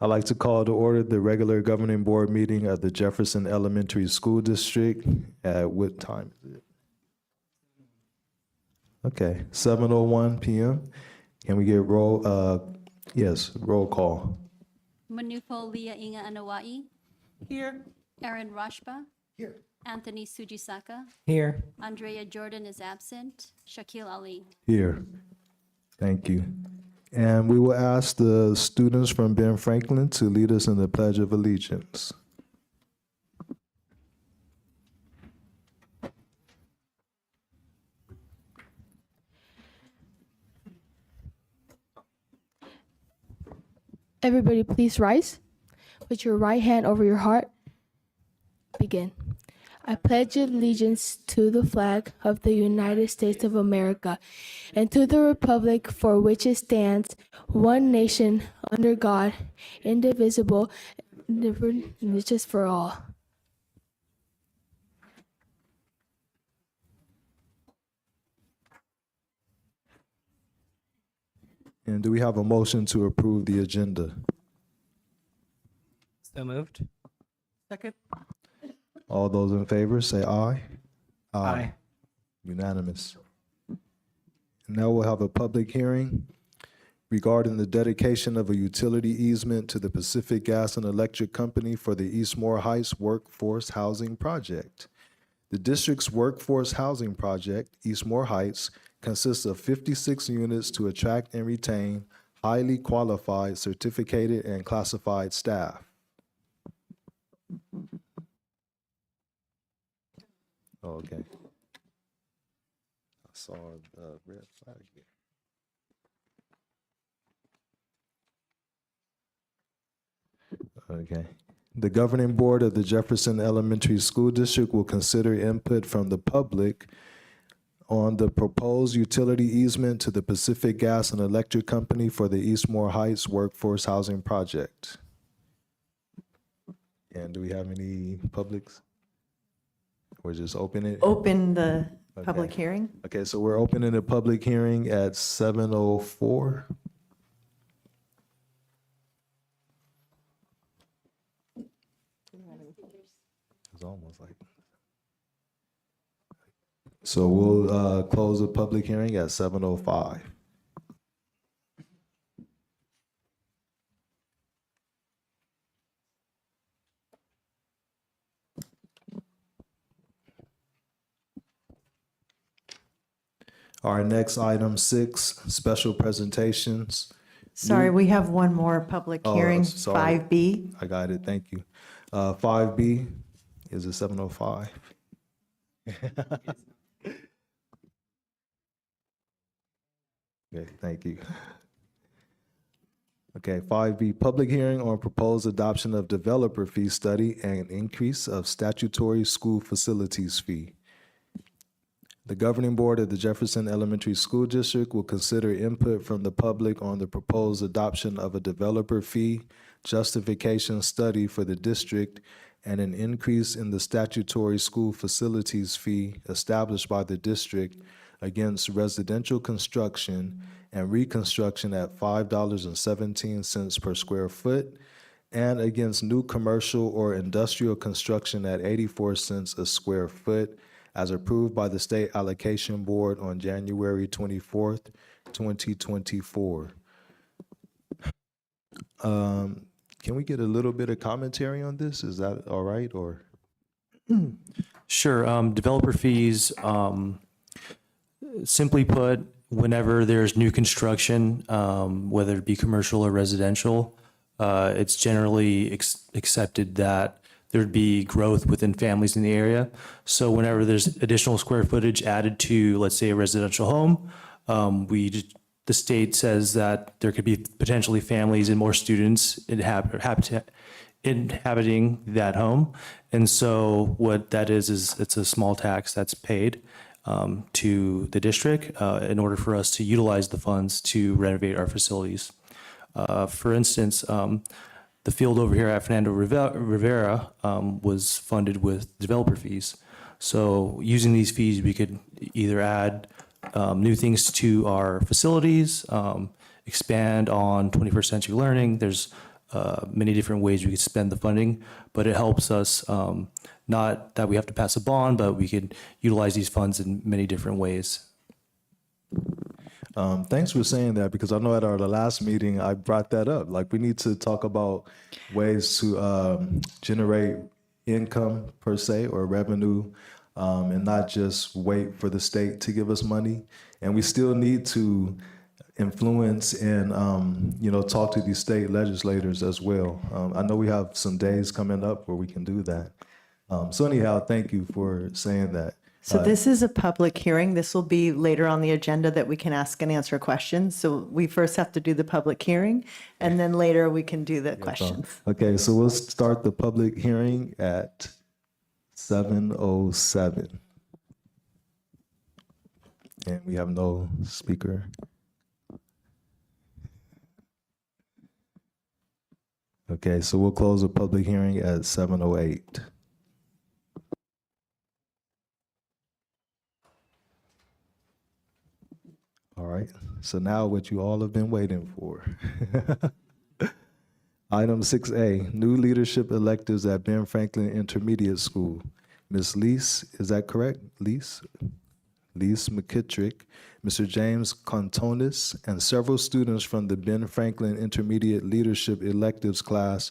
I'd like to call to order the regular governing board meeting of the Jefferson Elementary School District at what time is it? Okay, 7:01 p.m. Can we get roll call? Manufo Leah Inga Anawai. Here. Aaron Rashba. Here. Anthony Sujisaka. Here. Andrea Jordan is absent. Shakil Ali. Here. Thank you. And we will ask the students from Ben Franklin to lead us in the Pledge of Allegiance. Everybody please rise. Put your right hand over your heart. Begin. I pledge allegiance to the flag of the United States of America and to the republic for which it stands, one nation, under God, indivisible, and justice for all. And do we have a motion to approve the agenda? So moved. Second. All those in favor say aye. Aye. Unanimous. And now we'll have a public hearing regarding the dedication of a utility easement to the Pacific Gas and Electric Company for the Eastmore Heights Workforce Housing Project. The district's workforce housing project, Eastmore Heights, consists of 56 units to attract and retain highly qualified, certificated, and classified staff. Oh, okay. I saw the red flag here. Okay. The governing board of the Jefferson Elementary School District will consider input from the public on the proposed utility easement to the Pacific Gas and Electric Company for the Eastmore Heights Workforce Housing Project. And do we have any publics? We're just opening it? Open the Okay. public hearing. Okay, so we're opening the public hearing at 7:04. It's almost like. So we'll close the public hearing at 7:05. Our next item 6, special presentations. Sorry, we have one more public Oh, hearing, sorry. 5B. I got it, thank you. 5B, is it 7:05? Okay, thank you. Okay, 5B, public hearing on proposed adoption of developer fee study and increase of statutory school facilities fee. The governing board of the Jefferson Elementary School District will consider input from the public on the proposed adoption of a developer fee justification study for the district and an increase in the statutory school facilities fee established by the district against residential construction and reconstruction at $5.17 per square foot and against new commercial or industrial construction at 84 cents a square foot as approved by the State Allocation Board on January 24th, 2024. Can we get a little bit of commentary on this? Is that all right, or? Sure. Developer fees, simply put, whenever there's new construction, whether it be commercial or residential, it's generally accepted that there'd be growth within families in the area. So whenever there's additional square footage added to, let's say, a residential home, the state says that there could be potentially families and more students inhabiting that home. And so what that is it's a small tax that's paid to the district in order for us to utilize the funds to renovate our facilities. For instance, the field over here at Fernando Rivera was funded with developer fees. So using these fees, we could either add new things to our facilities, expand on 21st century learning. There's many different ways we could spend the funding, but it helps us, not that we have to pass a bond, but we could utilize these funds in many different ways. Thanks for saying that, because I know at the last meeting I brought that up. Like, we need to talk about ways to generate income per se, or revenue, and not just wait for the state to give us money. And we still need to influence and talk to these state legislators as well. I know we have some days coming up where we can do that. So anyhow, thank you for saying that. So this is a public hearing. This will be later on the agenda that we can ask and answer questions. So we first have to do the public hearing, and then later we can do the questions. Okay, so we'll start the public hearing at 7:07. And we have no speaker. Okay, so we'll close the public hearing at 7:08. All right, so now what you all have been waiting for. Item 6A, new leadership electives at Ben Franklin Intermediate School. Ms. Lease, is that correct? Lease McKittrick, Mr. James Contonis, and several students from the Ben Franklin Intermediate Leadership Electives class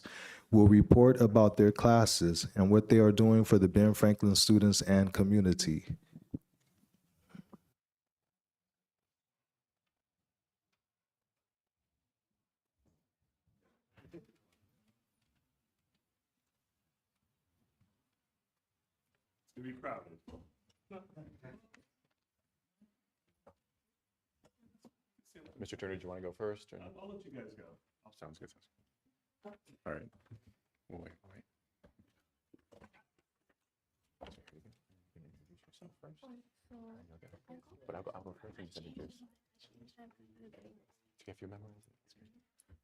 will report about their classes and what they are doing for the Ben Franklin students and community. To be crowded. Mr. Turner, do you want to go first? Or? I'll let you guys go. Sounds good. All right. We'll wait. Introduce yourself first. But I'll go first and just introduce. If you memorize it.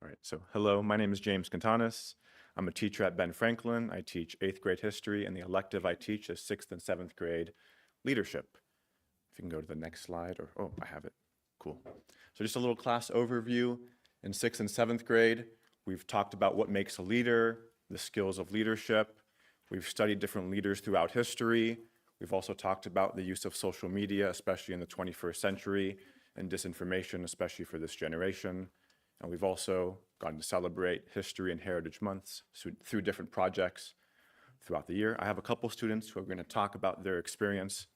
All right. So, hello. My name is James Contanis. I'm a teacher at Ben Franklin. I teach 8th grade history, and the elective I teach is 6th and 7th grade leadership. If you can go to the next slide, or oh, I have it. Cool. So just a little class overview. In 6th and 7th grade, we've talked about what makes a leader, the skills of leadership. We've studied different leaders throughout history. We've also talked about the use of social media, especially in the 21st century, and disinformation, especially for this generation. And we've also gotten to celebrate History and Heritage Months through different projects throughout the year. I have a couple students who are going to talk about their experience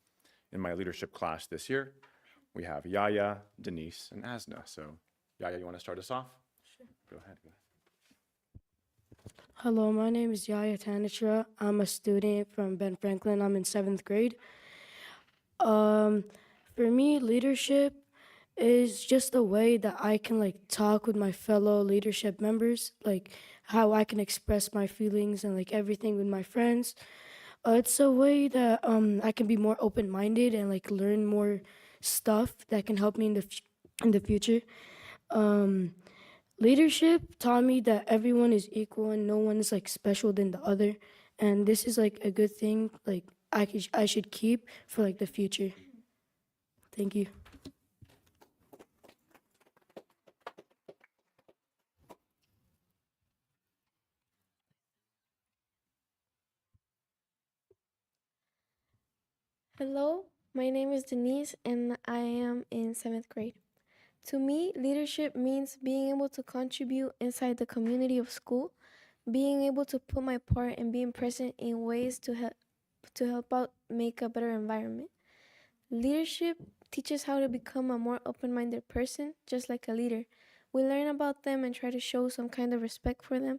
in my leadership class this year. We have Yaya, Denise, and Asna. So Yaya, you want to start us off? Sure. Go ahead. Hello, my name is Yaya Tanitra. I'm a student from Ben Franklin. I'm in 7th grade. For me, leadership is just a way that I can talk with my fellow leadership members, how I can express my feelings and everything with my friends. It's a way that I can be more open-minded and learn more stuff that can help me in the future. Leadership taught me that everyone is equal and no one is special than the other, and this is a good thing I should keep for the future. Thank you. Hello, my name is Denise and I am in 7th grade. To me, leadership means being able to contribute inside the community of school, being able to put my part and being present in ways to help out make a better environment. Leadership teaches how to become a more open-minded person, just like a leader. We learn about them and try to show some kind of respect for them.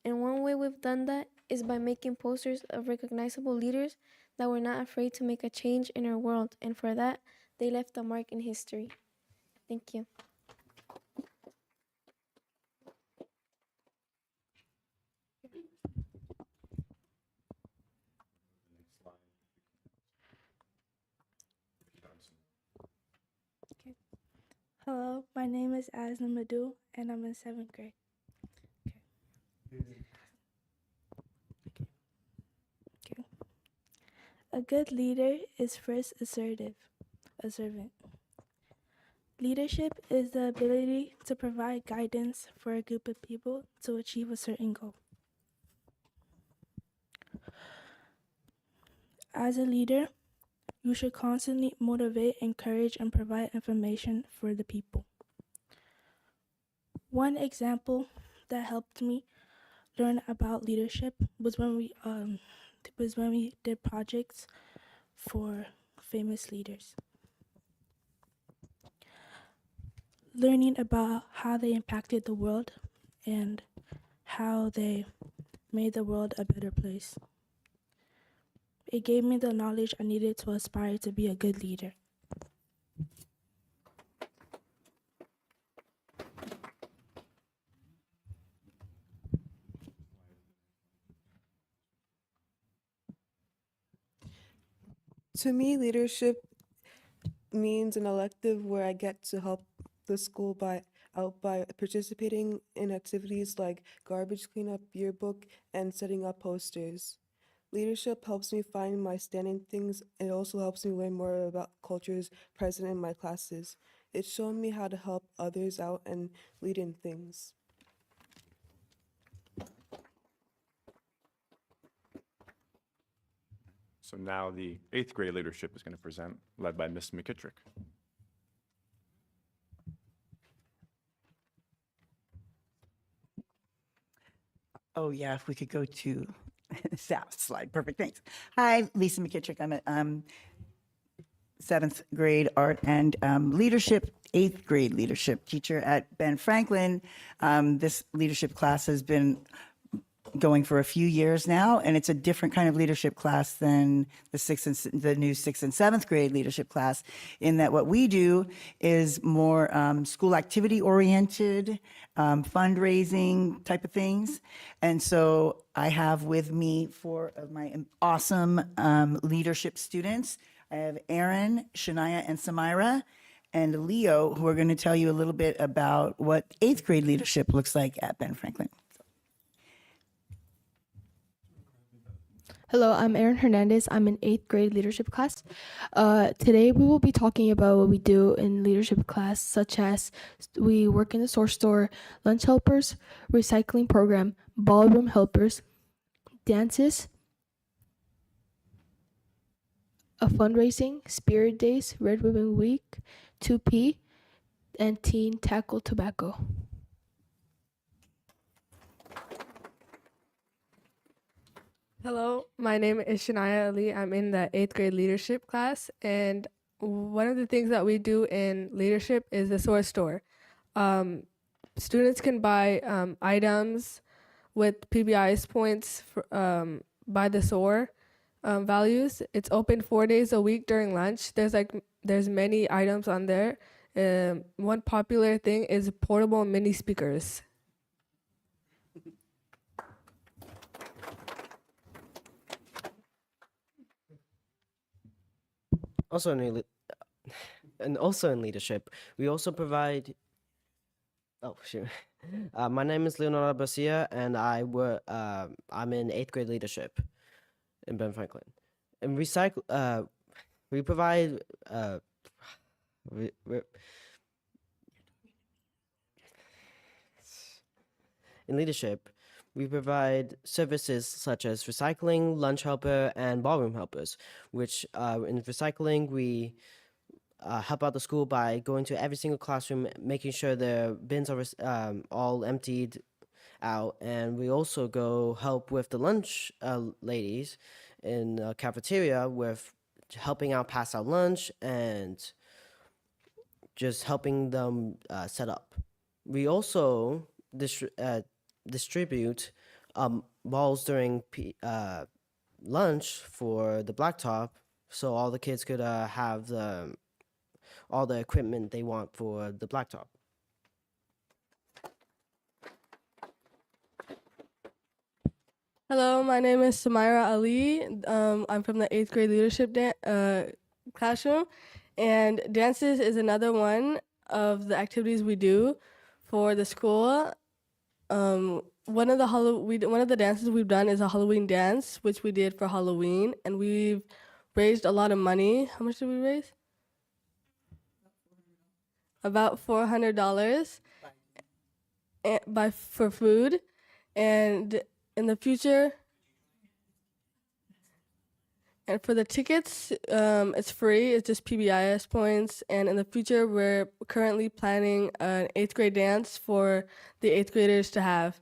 And one way we've done that is by making posters of recognizable leaders that were not afraid to make a change in our world. And for that, they left a mark in history. Thank you. Okay. Hello, my name is Asna Madhu, and I'm in 7th grade. Okay. A good leader is first assertive, observant. Leadership is the ability to provide guidance for a group of people to achieve a certain goal. As a leader, you should constantly motivate, encourage, and provide information for the people. One example that helped me learn about leadership was when we did projects for famous leaders. Learning about how they impacted the world and how they made the world a better place. It gave me the knowledge I needed to aspire to be a good leader. To me, leadership means an elective where I get to help the school by participating in activities like garbage cleanup, yearbook, and setting up posters. Leadership helps me find my standing things. It also helps me learn more about cultures present in my classes. It's shown me how to help others out and lead in things. So now the 8th grade leadership is going to present, led by Ms. McKittrick. Oh, yeah, if we could go to that slide. Perfect, thanks. Hi, Lisa McKittrick. I'm a 7th grade art and leadership, 8th grade leadership teacher at Ben Franklin. This leadership class has been going for a few years now, and it's a different kind of leadership class than the new 6th and 7th grade leadership class, in that what we do is more school activity oriented, fundraising type of things. And so I have with me four of my awesome leadership students. I have Aaron, Shania, and Samira, and Leo, who are going to tell you a little bit about what 8th grade leadership looks like at Ben Franklin. Hello, I'm Erin Hernandez. I'm in 8th grade leadership class. Today we will be talking about what we do in leadership class, such as we work in the source store, lunch helpers, recycling program, ballroom helpers, dances, a fundraising, spirit days, Red Ribbon Week, 2P, and Teen Tackle Tobacco. Hello, my name is Shania Ali. I'm in the 8th grade leadership class, and one of the things that we do in leadership is the source store. Students can buy items with PBI's points by the SOAR values. It's open 4 days a week during lunch. There's many items on there. One popular thing is portable mini speakers. Also in leadership, we also provide. Oh shoot! My name is Leonardo Garcia, and I'm in 8th grade leadership in Ben Franklin. And we provide. In leadership, we provide services such as recycling, lunch helper, and ballroom helpers, which in recycling, we help out the school by going to every single classroom, making sure the bins are all emptied out. And we also go help with the lunch ladies in the cafeteria with helping out pass out lunch and just helping them set up. We also distribute balls during lunch for the blacktop, so all the kids could have all the equipment they want for the blacktop. Hello, my name is Samira Ali. I'm from the 8th grade leadership classroom, and dances is another one of the activities we do for the school. One of the dances we've done is a Halloween dance, which we did for Halloween, and we've raised a lot of money. How much did we raise? about $400 for food, and in the future, and for the tickets, it's free. It's just PBIS points. And in the future, we're currently planning an 8th grade dance for the 8th graders to have.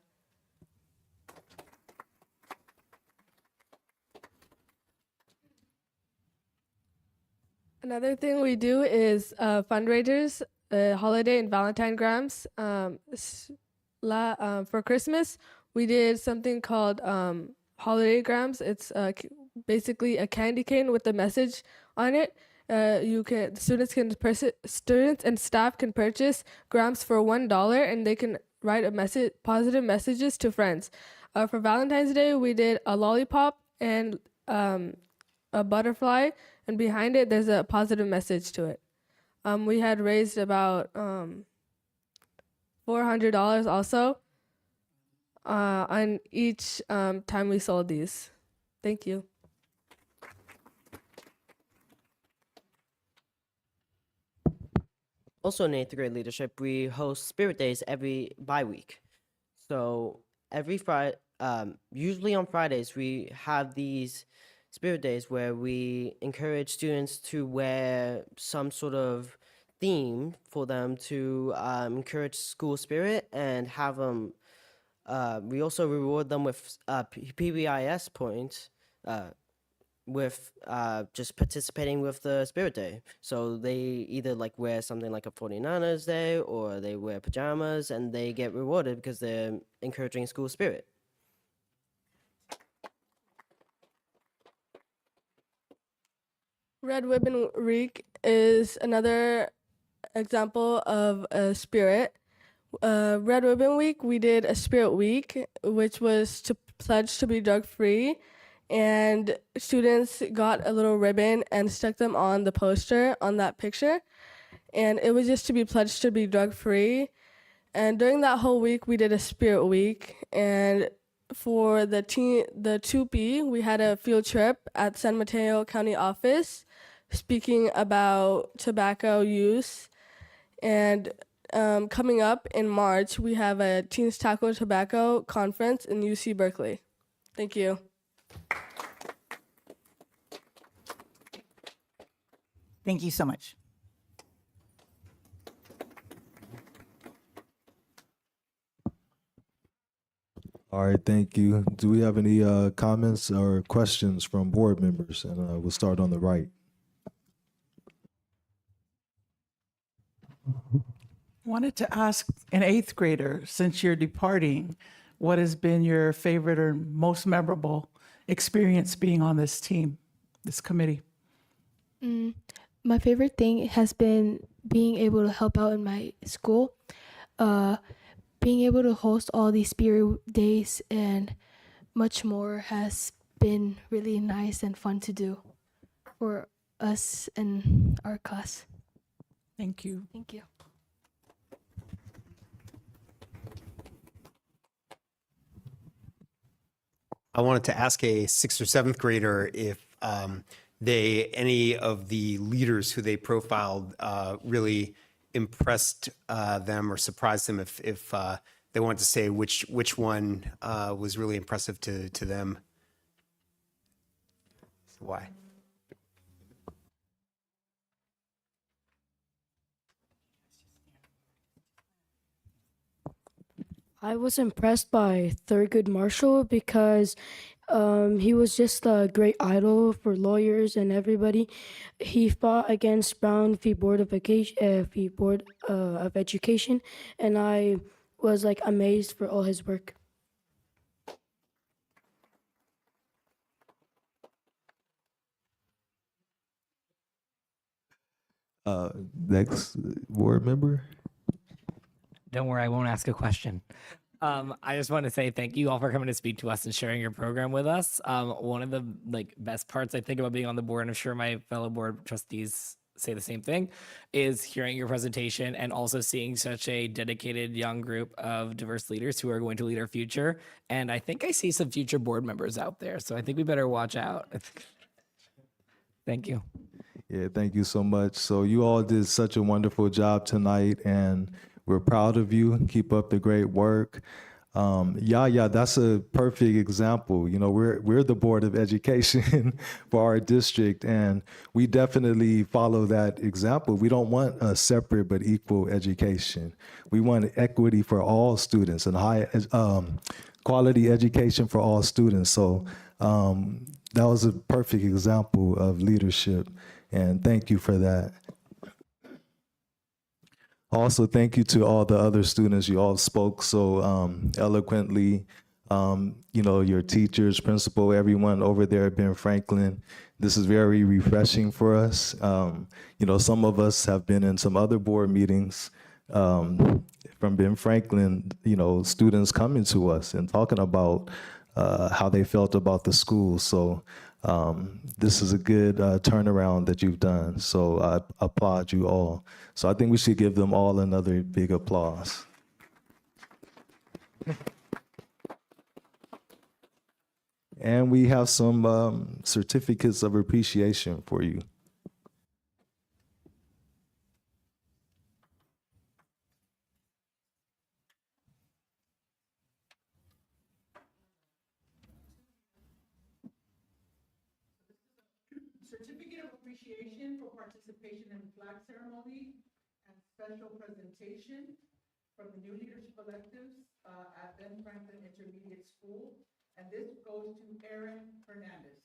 Another thing we do is fundraisers, holiday and Valentine grams. For Christmas, we did something called holiday grams. It's basically a candy cane with a message on it. Students and staff can purchase grams for $1, and they can write positive messages to friends. For Valentine's Day, we did a lollipop and a butterfly, and behind it there's a positive message to it. We had raised about $400 also on each time we sold these. Thank you. Also in 8th grade leadership, we host Spirit Days every bi-week. So every Friday, usually on Fridays, we have these Spirit Days where we encourage students to wear some sort of theme for them to encourage school spirit and have them. We also reward them with PBIS points with just participating with the Spirit Day. So they either like wear something like a 49ers Day or they wear pajamas and they get rewarded because they're encouraging school spirit. Red Ribbon Week is another example of a spirit. Red Ribbon Week, we did a spirit week, which was to pledge to be drug-free, and students got a little ribbon and stuck them on the poster on that picture, and it was just to be pledged to be drug-free. And during that whole week, we did a spirit week, and for the 2P, we had a field trip at San Mateo County office speaking about tobacco use. And coming up in March, we have a Teens Tackle Tobacco conference in UC Berkeley. Thank you. Thank you so much. All right, thank you. Do we have any comments or questions from board members? And we'll start on the right. Wanted to ask an 8th grader, since you're departing, what has been your favorite or most memorable experience being on this team, this committee? My favorite thing has been being able to help out in my school, being able to host all these spirit days and much more has been really nice and fun to do for us and our class. Thank you. Thank you. I wanted to ask a 6th or 7th grader if any of the leaders who they profiled really impressed them or surprised them, if they wanted to say which one was really impressive to them. Why? I was impressed by Thurgood Marshall because he was just a great idol for lawyers and everybody. He fought against Brown v. Board of Education, and I was like amazed for all his work. Next board member. Don't worry, I won't ask a question. I just want to say thank you all for coming to speak to us and sharing your program with us. One of the best parts I think about being on the board, and I'm sure my fellow board trustees say the same thing, is hearing your presentation and also seeing such a dedicated young group of diverse leaders who are going to lead our future. And I think I see some future board members out there, so I think we better watch out. Thank you. Yeah, thank you so much. So you all did such a wonderful job tonight, and we're proud of you. Keep up the great work. Yeah, that's a perfect example. You know, we're the Board of Education for our district, and we definitely follow that example. We don't want a separate but equal education. We want equity for all students and high quality education for all students. So that was a perfect example of leadership, and thank you for that. Also, thank you to all the other students. You all spoke so eloquently. You know, your teachers, principal, everyone over there at Ben Franklin. This is very refreshing for us. You know, some of us have been in some other board meetings from Ben Franklin, you know, students coming to us and talking about how they felt about the school. So this is a good turnaround that you've done. So I applaud you all. So I think we should give them all another big applause. And we have some certificates of appreciation for you. Certificate of Appreciation for participation in the flag ceremony and special presentation from the new leadership electives at Ben Franklin Intermediate School. And this goes to Aaron Hernandez.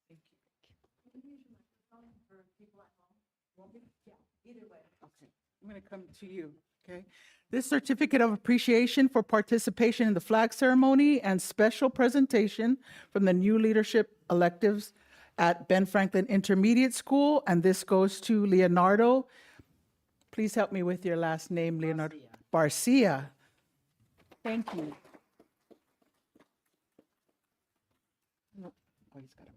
Thank you. Can you use your microphone for people at home? Want me? Yeah, either way. Okay, I'm going to come to you, okay? This certificate of appreciation for participation in the flag ceremony and special presentation from the new leadership electives at Ben Franklin Intermediate School, and this goes to Leonardo. Please help me with your last name, Leonardo. Barcia. Thank you. Oh, he's got a mic.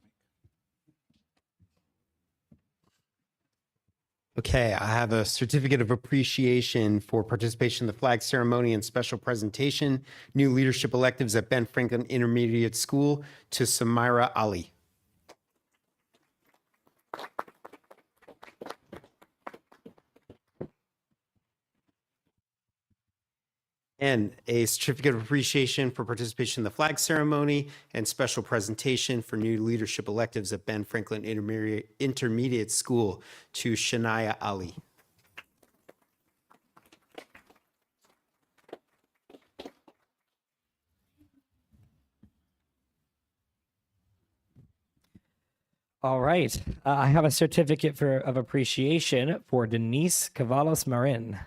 Okay, I have a certificate of appreciation for participation in the flag ceremony and special presentation, new leadership electives at Ben Franklin Intermediate School, to Samira Ali. And a certificate of appreciation for participation in the flag ceremony and special presentation for new leadership electives at Ben Franklin Intermediate School, to Shania Ali. All right. I have a certificate of appreciation for Denise Cavalos Marin.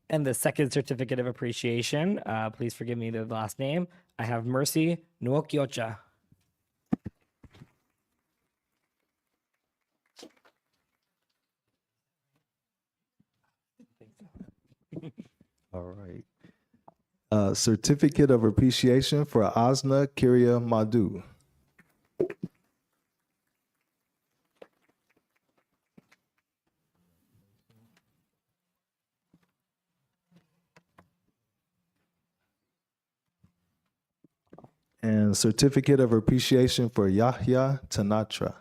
And the second certificate of appreciation, please forgive me the last name, I have Mercy Nuokyocha. All right. Certificate of appreciation for Asna Kiria Madhu. And certificate of appreciation for Yahya Tanatra.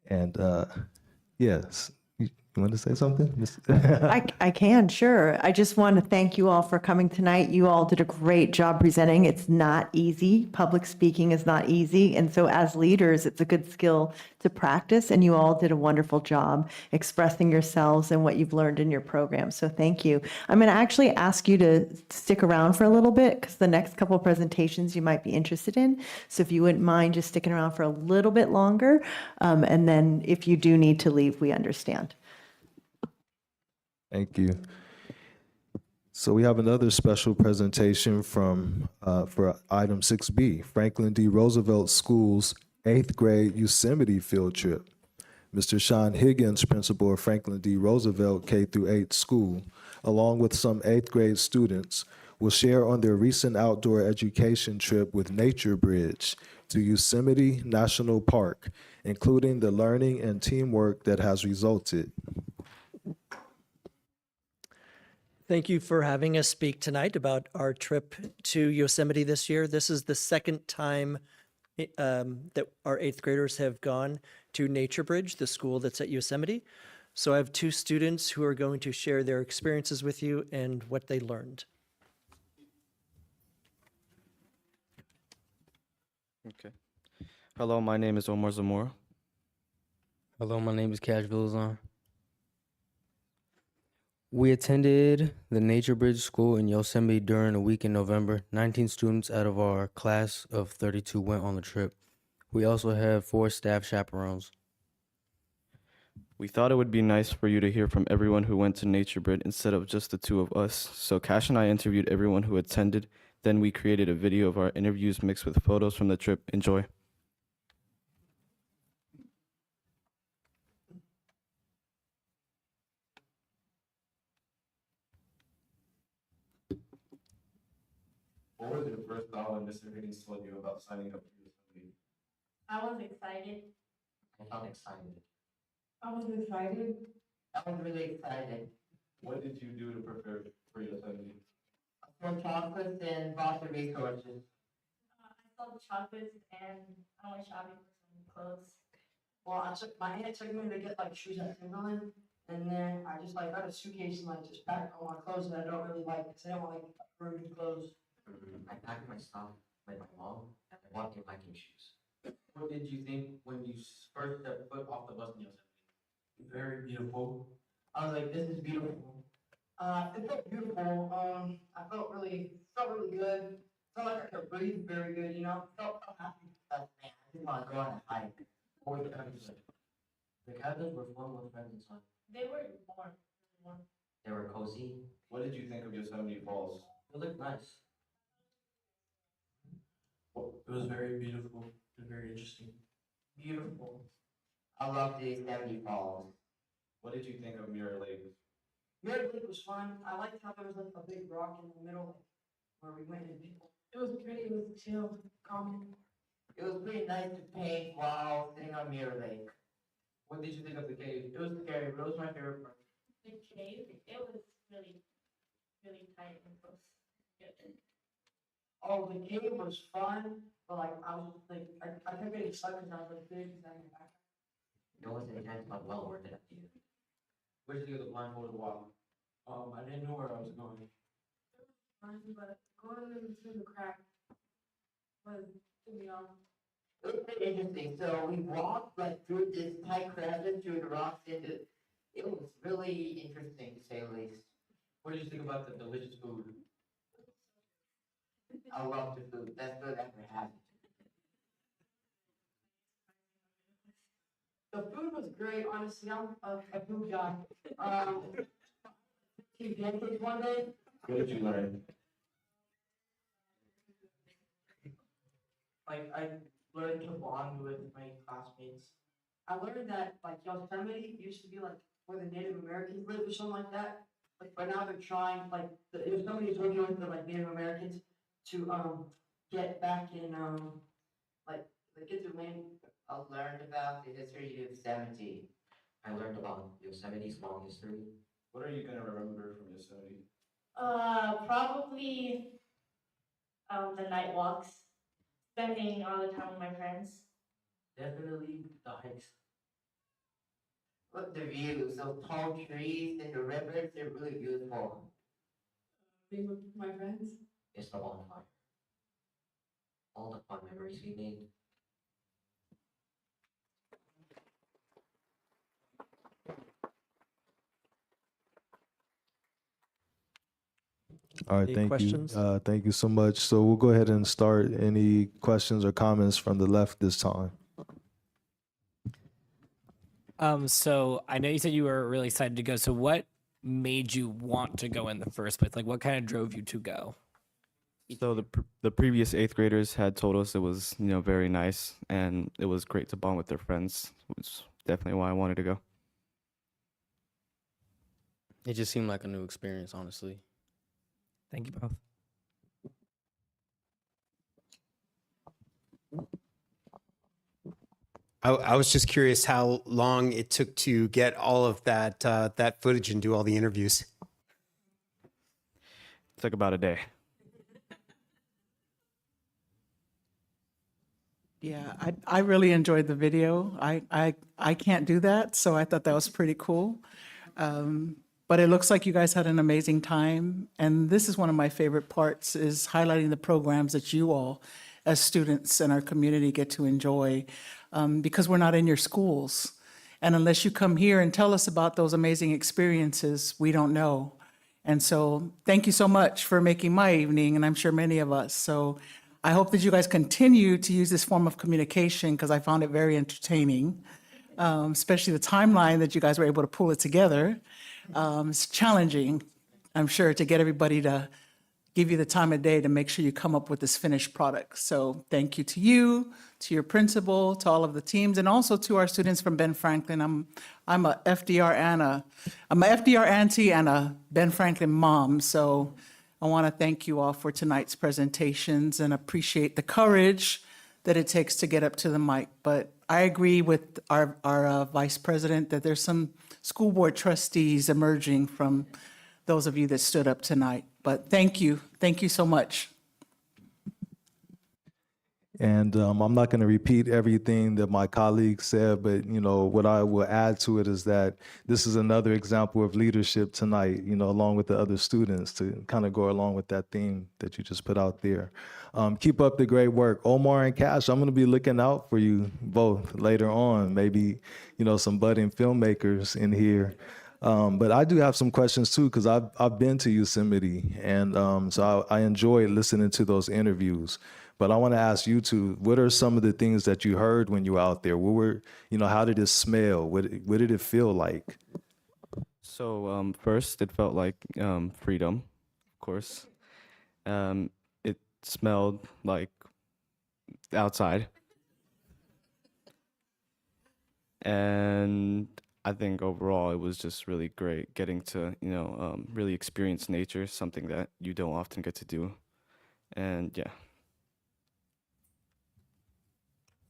And yes, you want to say something? I can, sure. I just want to thank you all for coming tonight. You all did a great job presenting. It's not easy. Public speaking is not easy. And so as leaders, it's a good skill to practice. And you all did a wonderful job expressing yourselves and what you've learned in your program. So thank you. I'm going to actually ask you to stick around for a little bit because the next couple of presentations you might be interested in. So if you wouldn't mind just sticking around for a little bit longer. And then if you do need to leave, we understand. Thank you. So we have another special presentation from for item 6B, Franklin D. Roosevelt School's 8th grade Yosemite field trip. Mr. Sean Higgins, principal of Franklin D. Roosevelt K through 8 school, along with some 8th grade students, will share on their recent outdoor education trip with Nature Bridge to Yosemite National Park, including the learning and teamwork that has resulted. Thank you for having us speak tonight about our trip to Yosemite this year. This is the second time that our 8th graders have gone to Nature Bridge, the school that's at Yosemite. So I have 2 students who are going to share their experiences with you and what they learned. Okay. Hello, my name is Omar Zamora. Hello, my name is Cash Villazon. We attended the Nature Bridge School in Yosemite during a week in November. 19 students out of our class of 32 went on the trip. We also have 4 staff chaperones. We thought it would be nice for you to hear from everyone who went to Nature Bridge instead of just the 2 of us. So Cash and I interviewed everyone who attended. Then we created a video of our interviews mixed with photos from the trip. Enjoy. What was your first thought when Mr. Higgins told you about signing up for Yosemite? I was excited. I felt excited. I was excited. I was really excited. What did you do to prepare for Yosemite? Some chocolates and bought the resources. I sold chocolates and I went shopping for some clothes. Well, my aunt took me to get like shoes at Timberland, and then I just like got a suitcase and like just packed all my clothes that I don't really like because I don't want like ruined clothes. I packed my stuff with my mom and I bought new hiking shoes. What did you think when you first stepped foot off the bus in Yosemite? Very beautiful. I was like, this is beautiful. It felt beautiful. I felt really good. Felt like I could breathe very good. You know, felt happy. But man, I didn't want to go on a hike. What were the cabins like? The cabins were fun with friends and sun. They were warm. They were cozy. What did you think of Yosemite Falls? It looked nice. It was very beautiful and very interesting. Beautiful. I love the Yosemite Falls. What did you think of Mirror Lake? Mirror Lake was fun. I liked how there was like a big rock in the middle, like, where we went and people. It was pretty. It was chill, calming. It was pretty nice to paint while sitting on Mirror Lake. What did you think of the cave? It was scary, but it was my favorite part. The cave, it was really, really tight and close. Good. Oh, the cave was fun, but like I was like I kept getting stuck because I was like big because I had my back. It wasn't intense, but well worth it at the end. Where did you get the blindfolded walk? I didn't know where I was going. Fun, but going into the crack was, to be honest. It was pretty interesting. So we walked like through this tight crevice through the rocks into. It was really interesting to say the least. What did you think about the delicious food? I love the food. Best food I ever had. The food was great. Honestly, I'm a food guy. Two pancakes one day. What did you learn? Like I learned to bond with my classmates. I learned that like Yosemite used to be like where the Native Americans lived or something like that. But now they're trying like Yosemite is working with the like Native Americans to get back in like get their land. I learned about the history of Yosemite. I learned about Yosemite's long history. What are you going to remember from Yosemite? Probably the night walks, spending all the time with my friends. Definitely the hikes. Look, the views, those tall trees and the rivers, they're really beautiful. Being with my friends. It's the bonfire. All the fun memories we made. All right, Any thank questions? you. Thank you so much. So we'll go ahead and start. Any questions or comments from the left this time? So I know you said you were really excited to go. So what made you want to go in the first place? Like, what kind of drove you to go? So the previous 8th graders had told us it was very nice and it was great to bond with their friends. definitely why I wanted to go. It just seemed like a new experience, honestly. Thank you both. I was just curious how long it took to get all of that footage and do all the interviews. It took about a day. Yeah, I really enjoyed the video. I can't do that, so I thought that was pretty cool. But it looks like you guys had an amazing time, and this is one of my favorite parts, is highlighting the programs that you all, as students in our community, get to enjoy, because we're not in your schools. And unless you come here and tell us about those amazing experiences, we don't know. And so thank you so much for making my evening, and I'm sure many of us. So I hope that you guys continue to use this form of communication, because I found it very entertaining, especially the timeline that you guys were able to pull it together. It's challenging, I'm sure, to get everybody to give you the time of day to make sure you come up with this finished product. So thank you, to your principal, to all of the teams, and also to our students from Ben Franklin. I'm a FDR auntie and a Ben Franklin mom. So I want to thank you all for tonight's presentations and appreciate the courage that it takes to get up to the mic. But I agree with our vice president that there's some school board trustees emerging from those of you that stood up tonight. But thank you so much. And I'm not going to repeat everything that my colleagues said, but what I will add to it is that this is another example of leadership tonight, along with the other students, to kind of go along with that theme that you just put out there. Keep up the great work. Omar and Cash, I'm going to be looking out for you both later on, maybe, some budding filmmakers in here. But I do have some questions too, because I've been to Yosemite, and so I enjoyed listening to those interviews. But I want to ask you two, what are some of the things that you heard when you were out there? How did it smell? What did it feel like? So first, it felt like freedom, of course. It smelled like outside. And I think overall it was just really great getting to, really experience nature, something that you don't often get to do. And yeah.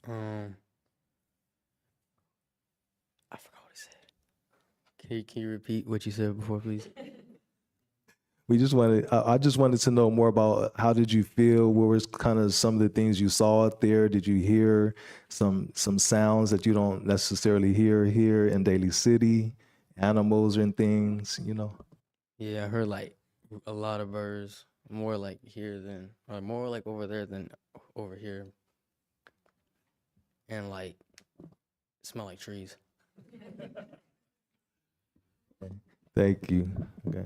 I forgot what he said. Can you repeat what you said before, please? I just wanted to know more about how did you feel? What was kind of some of the things you saw out there? Did you hear some sounds that you don't necessarily hear here in Daly City, animals and things, Yeah, I heard like a lot of birds, more like more like over there than over here. And like, smell like trees. Thank you. Okay.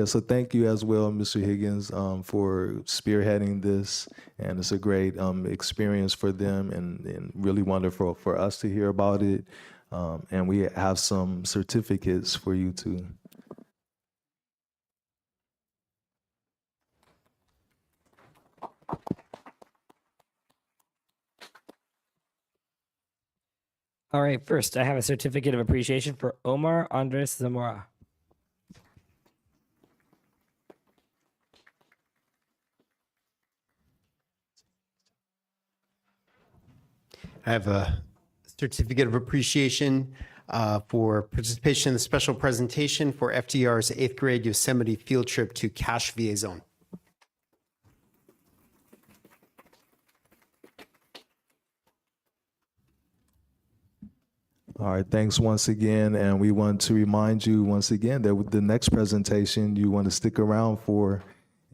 So thank you as well, Mr. Higgins, for spearheading this. And it's a great experience for them and really wonderful for us to hear about it. And we have some certificates for you too. All right, first, I have a certificate of appreciation for Omar Andres Zamora. I have a certificate of appreciation for participation in the special presentation for FDR's 8th grade Yosemite field trip to Cache VA Zone. All right, thanks once again. And we want to remind you once again that with the next presentation you want to stick around for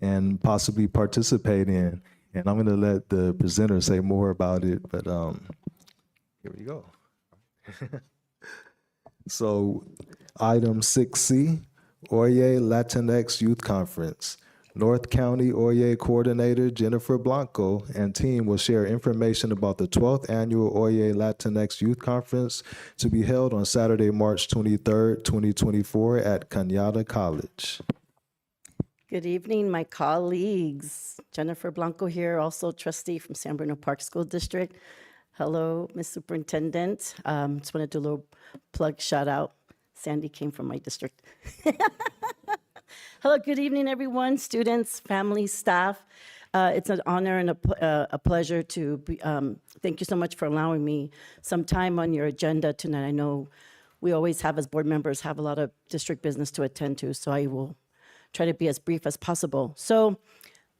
and possibly participate in. And I'm going to let the presenter say more about it, but here we go. So item 6C, Oye Latinx Youth Conference. North County Oye Coordinator Jennifer Blanco and team will share information about the 12th Annual Oye Latinx Youth Conference to be held on Saturday, March 23rd, 2024 at Cañada College. Good evening, my colleagues. Jennifer Blanco here, also trustee from San Bruno Park School District. Hello, Ms. Superintendent. Just want to do a little plug shout out. Sandy came from my district. Hello, good evening, everyone, students, families, staff. It's an honor and a pleasure to be, thank you so much for allowing me some time on your agenda tonight. I know we always have, as board members, have a lot of district business to attend to, so I will try to be as brief as possible. So,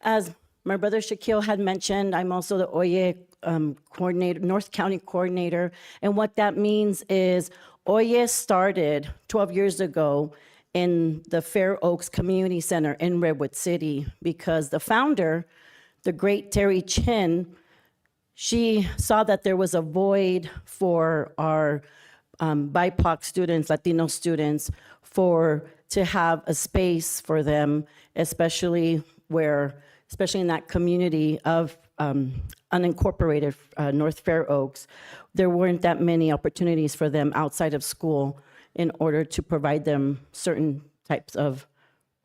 as my brother Shaquille had mentioned, I'm also the Oye coordinator, North County coordinator, and what that means is Oye started 12 years ago in the Fair Oaks Community Center in Redwood City because the founder, the great Terry Chin, she saw that there was a void for our BIPOC students, Latino students, to have a space for them, especially in that community of unincorporated North Fair Oaks. There weren't that many opportunities for them outside of school in order to provide them certain types of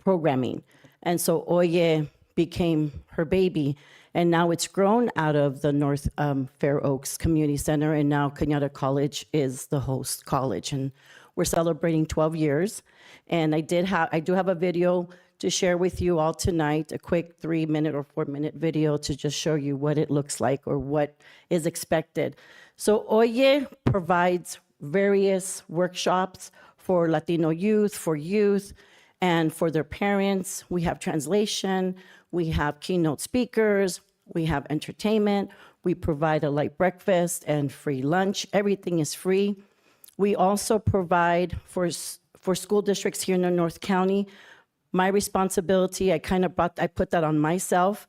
programming. And so Oye became her baby, and now it's grown out of the North Fair Oaks Community Center, and now Cañada College is the host college, and we're celebrating 12 years. And I do have a video to share with you all tonight, a quick 3-minute or 4-minute video to just show you what it looks like or what is expected. So Oye provides various workshops for Latino youth, and for their parents. We have translation, we have keynote speakers, we have entertainment, we provide a light breakfast and free lunch. Everything is free. We also provide for school districts here in the North County. My responsibility, I put that on myself.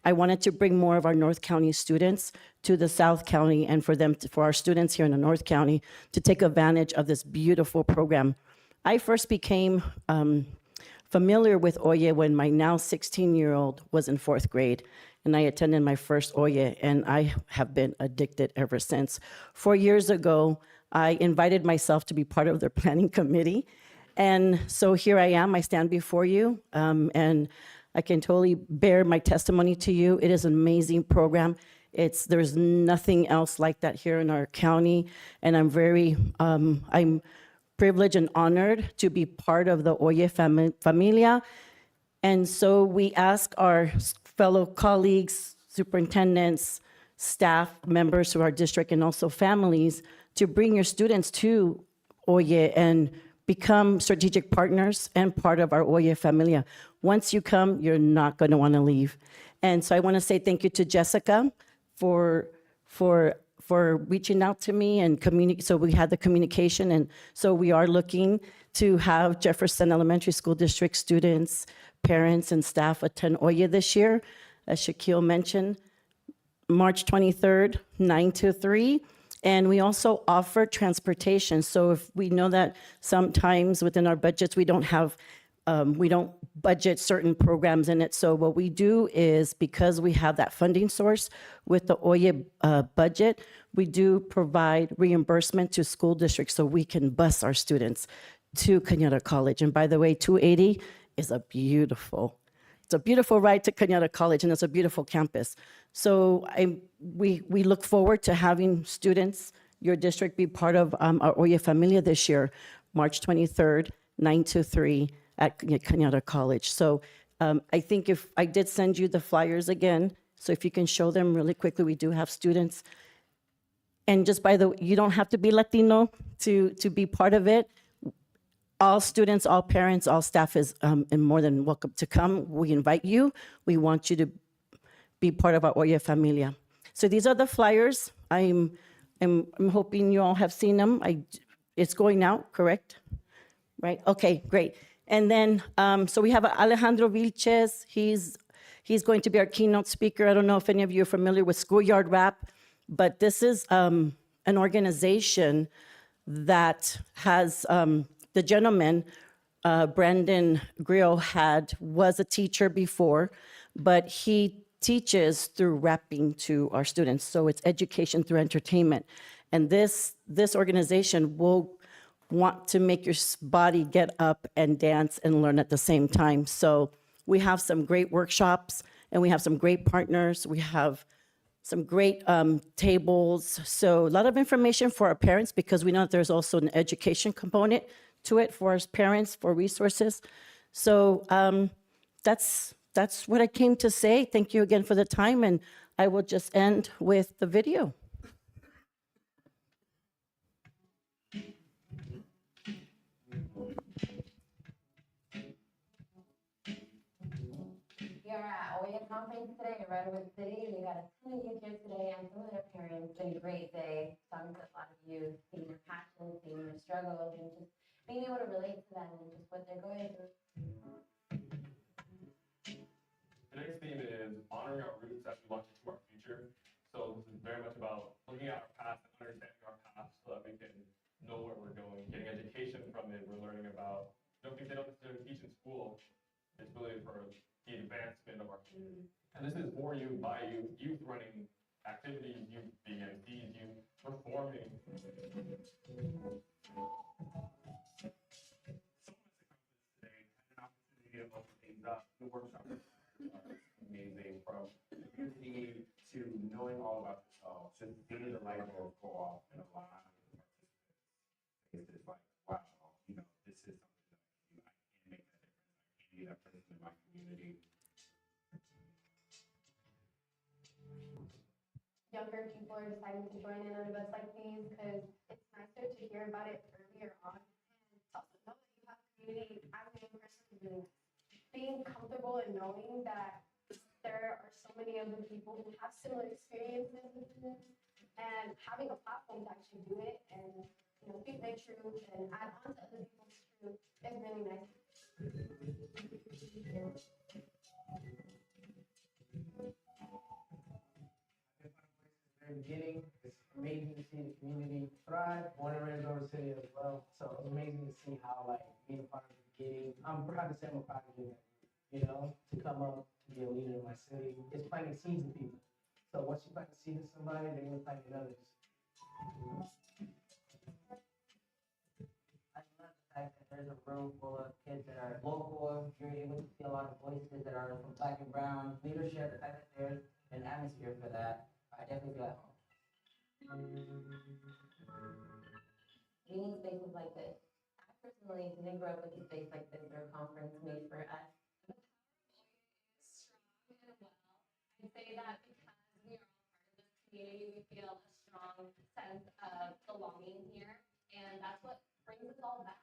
I wanted to bring more of our North County students to the South County and for our students here in the North County to take advantage of this beautiful program. I first became familiar with Oye when my now 16-year-old was in 4th grade, and I attended my first Oye, and I have been addicted ever since. 4 years ago, I invited myself to be part of their planning committee, and so here I am, I stand before you, and I can totally bear my testimony to you. It is an amazing program. There's nothing else like that here in our county, and I'm privileged and honored to be part of the Oye Familia. And so we ask our fellow colleagues, superintendents, staff members of our district, and also families to bring your students to Oye and become strategic partners and part of our Oye Familia. Once you come, you're not going to want to leave. And so I want to say thank you to Jessica for reaching out to me and so we had the communication, and so we are looking to have Jefferson Elementary School District students, parents, and staff attend Oye this year. As Shaquille mentioned, March 23rd, 9 to 3. And we also offer transportation. So if we know that sometimes within our budgets, we don't budget certain programs in it. So what we do is, because we have that funding source with the Oye budget, we do provide reimbursement to school districts so we can bus our students to Cañada College. And by the way, 280 is a beautiful ride to Cañada College, and it's a beautiful campus. So we look forward to having students, your district, be part of our Oye Familia this year, March 23rd, 9 to 3 at Cañada College. So I think if I did send you the flyers again, so if you can show them really quickly, we do have students. And just you don't have to be Latino to be part of it. All students, all parents, all staff is more than welcome to come. We invite you. We want you to be part of our Oye Familia. So these are the flyers. I'm hoping you all have seen them. It's going out, correct? Right? Okay, great. And then, so we have Alejandro Vilches. He's going to be our keynote speaker. I don't know if any of you are familiar with Schoolyard Rap, but this is an organization that has the gentleman, Brandon Grill, was a teacher before, but he teaches through rapping to our students. So it's education through entertainment. And this organization will want to make your body get up and dance and learn at the same time. So we have some great workshops, and we have some great partners. We have some great tables. So a lot of information for our parents because we know that there's also an education component to it for our parents, for resources. So that's what I came to say. Thank you again for the time, and I will just end with the video. We are at OEA conference today in Redwood City. We got a ton of youth here today and some of their parents. It's been a great day. Talking to a lot of youth, seeing their passions, seeing their struggles, and just being able to relate to them and just what they're going through. Today's theme is honoring our roots as we launch into our future. So this is very much about looking at our past and understanding our past so that we can know where we're going, getting education from it. We're learning about things they don't necessarily teach in school. It's really for the advancement of our community. And this is for you, by you, youth running activities, youth being MCs, youth performing. The workshop is amazing, from community to knowing all about yourself, to seeing the light bulb go off in a lot of participants. It's just like, wow, this is something that I can make that difference. I can be that person in my community. Younger people are deciding to join in on events like these because it's nicer to hear about it earlier on and also know that you have a community as a young person doing this. Being comfortable and knowing that there are so many other people who have similar experiences with this and having a platform to actually do it and speak their truth and add on to other people's truth is really nice. Beginning. It's amazing to see the community thrive. Born and raised over the city as well. So it's amazing to see how being a part of the beginning. I'm proud to say I'm a part of it. To come up to be a leader in my city. It's planting seeds in people. So once you plant a seed in somebody, they're gonna plant in others. I love the fact that there's a room full of kids that are local. You're able to see a lot of voices that are from Black and Brown leadership. The fact that there's an atmosphere for that, I definitely feel at home. We need spaces like this. I personally didn't grow up with a space like this or a conference made for us. I'd say that because we are all part of this community, we feel a strong sense of belonging here, and that's what brings us all back.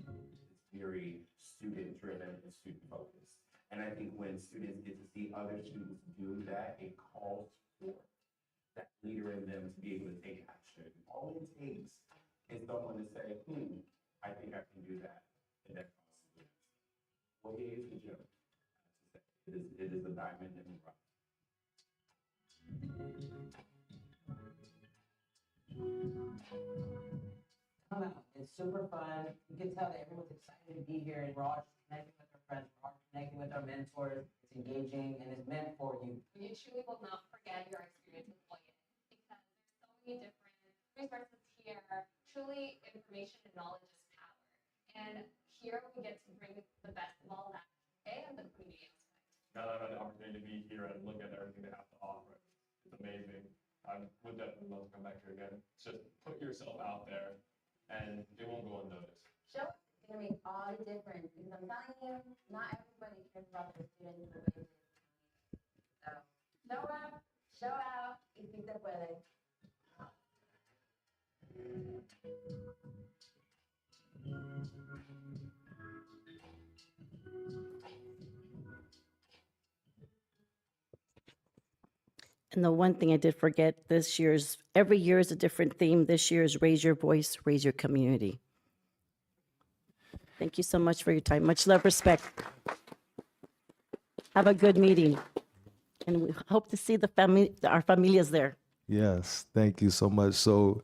It's very student-driven and student-focused. And I think when students get to see other students do that, it calls for that leader in them to be able to take action. All it takes is someone to say, I think I can do that. And that crosses it. Well, it is the gym. It is a diamond in the rough. Come out. It's super fun. You can tell that everyone's excited to be here, and we're all just connecting with our friends, we're all connecting with our mentors. It's engaging and it's meant for you. You truly will not forget your experience with OEA because there's so many different resources here. Truly, information and knowledge is power. And here we get to bring the best of all that and the community aspect. Now that I've had the opportunity to be here and look at everything they have to offer, it's amazing. I would definitely love to come back here again. Just put yourself out there and it won't go unnoticed. Show up is going to make all the difference because I'm telling you, not everybody cares about their students the way they do. So show up, show out, y si se puede. And the one thing I did forget this year's, every year is a different theme. This year is Raise Your Voice, Raise Your Community. Thank you so much for your time. Much love, respect. Have a good meeting. And we hope to see the family, our familias there. Yes, thank you so much. So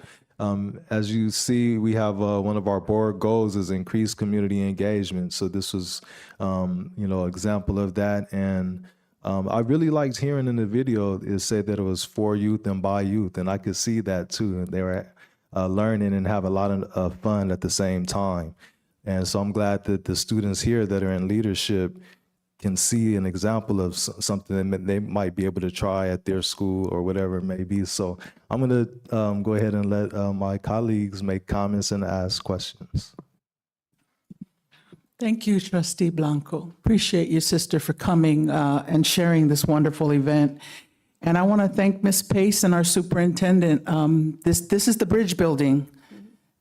as you see, we have one of our board goals is increase community engagement. So this was, example of that. And I really liked hearing in the video, it said that it was for youth and by youth. And I could see that too. They were learning and have a lot of fun at the same time. And so I'm glad that the students here that are in leadership can see an example of something that they might be able to try at their school or whatever it may be. So I'm going to go ahead and let my colleagues make comments and ask questions. Thank you, Trustee Blanco. Appreciate you, sister, for coming and sharing this wonderful event. And I want to thank Ms. Pace and our superintendent. This is the bridge building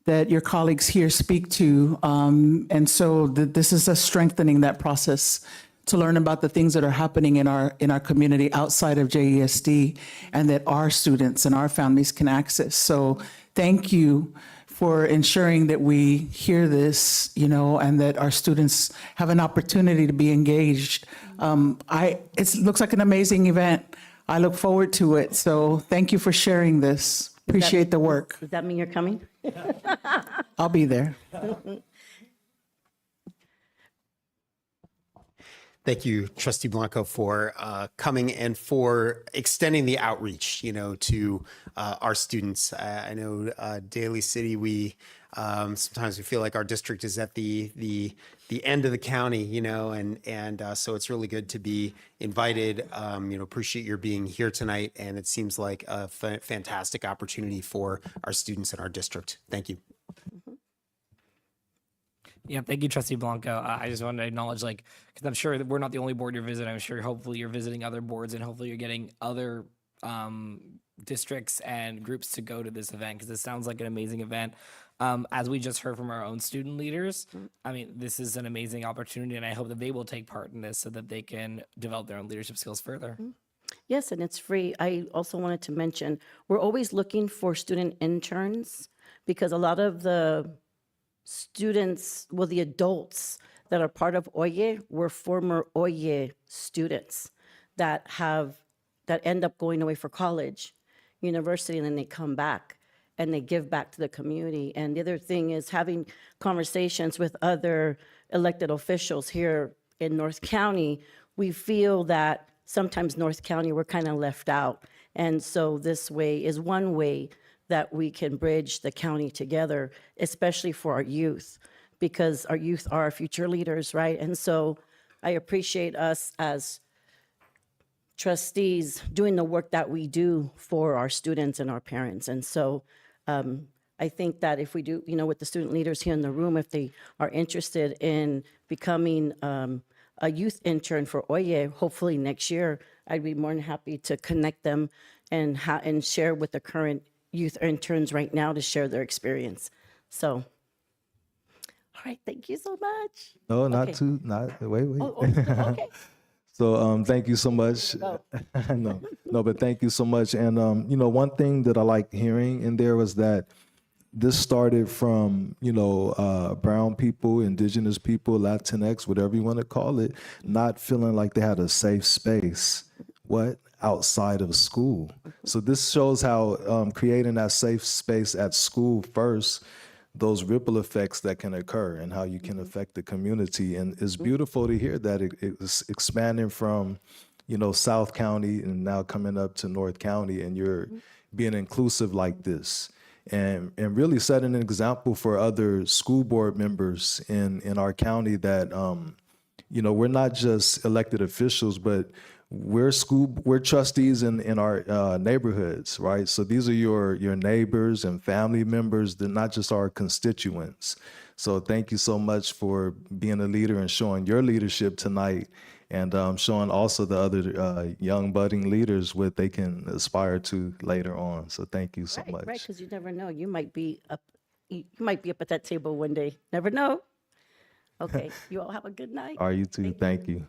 that your colleagues here speak to. And so this is us strengthening that process to learn about the things that are happening in our community outside of JESD and that our students and our families can access. So thank you for ensuring that we hear this, and that our students have an opportunity to be engaged. It looks like an amazing event. I look forward to it. So thank you for sharing this. Appreciate the work. Does that mean you're coming? I'll be there. Thank you, Trustee Blanco, for coming and for extending the outreach, to our students. I know Daly City, we sometimes we feel like our district is at the end of the county, and so it's really good to be invited. Appreciate your being here tonight, and it seems like a fantastic opportunity for our students in our district. Thank you. Yeah, thank you, Trustee Blanco. I just wanted to acknowledge, because I'm sure that we're not the only board you're visiting. I'm sure hopefully you're visiting other boards and hopefully you're getting other districts and groups to go to this event because it sounds like an amazing event. As we just heard from our own student leaders, this is an amazing opportunity and I hope that they will take part in this so that they can develop their own leadership skills further. Yes, and it's free. I also wanted to mention, we're always looking for student interns because a lot of the students, the adults that are part of Oye were former Oye students that end up going away for college, university, and then they come back and they give back to the community. And the other thing is having conversations with other elected officials here in North County. We feel that sometimes North County, we're kind of left out. And so this way is one way that we can bridge the county together, especially for our youth, because our youth are our future leaders, right? And so I appreciate us as trustees doing the work that we do for our students and our parents. And so I think that if we do, with the student leaders here in the room, if they are interested in becoming a youth intern for Oye, hopefully next year, I'd be more than happy to connect them and share with the current youth interns right now to share their experience. So, all right, thank you so much. No, Okay. wait. Okay. So thank you so much. No, but thank you so much. And one thing that I like hearing in there was that this started from, brown people, indigenous people, Latinx, whatever you want to call it, not feeling like they had a safe space. Outside of school. So this shows how creating that safe space at school first, those ripple effects that can occur and how you can affect the community. And it's beautiful to hear that it's expanding from, South County and now coming up to North County, and you're being inclusive like this. And really setting an example for other school board members in our county that, we're not just elected officials, but we're trustees in our neighborhoods, right? So these are your neighbors and family members. They're not just our constituents. So thank you so much for being a leader and showing your leadership tonight, and showing also the other young budding leaders what they can aspire to later on. So thank you so much. Right, because you never know. You might be up at that table one day. Never know. Okay, you all have a good night. Are you too? Thank you.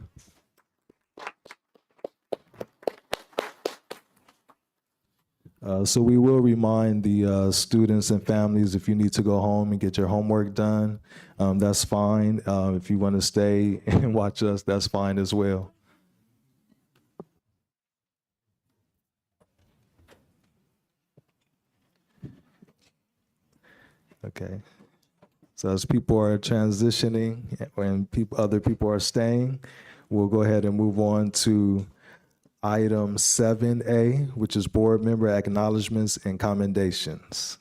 So we will remind the students and families, if you need to go home and get your homework done, that's fine. If you want to stay and watch us, that's fine as well. Okay. So as people are transitioning and other people are staying, we'll go ahead and move on to Item 7A, which is board member acknowledgements and commendations.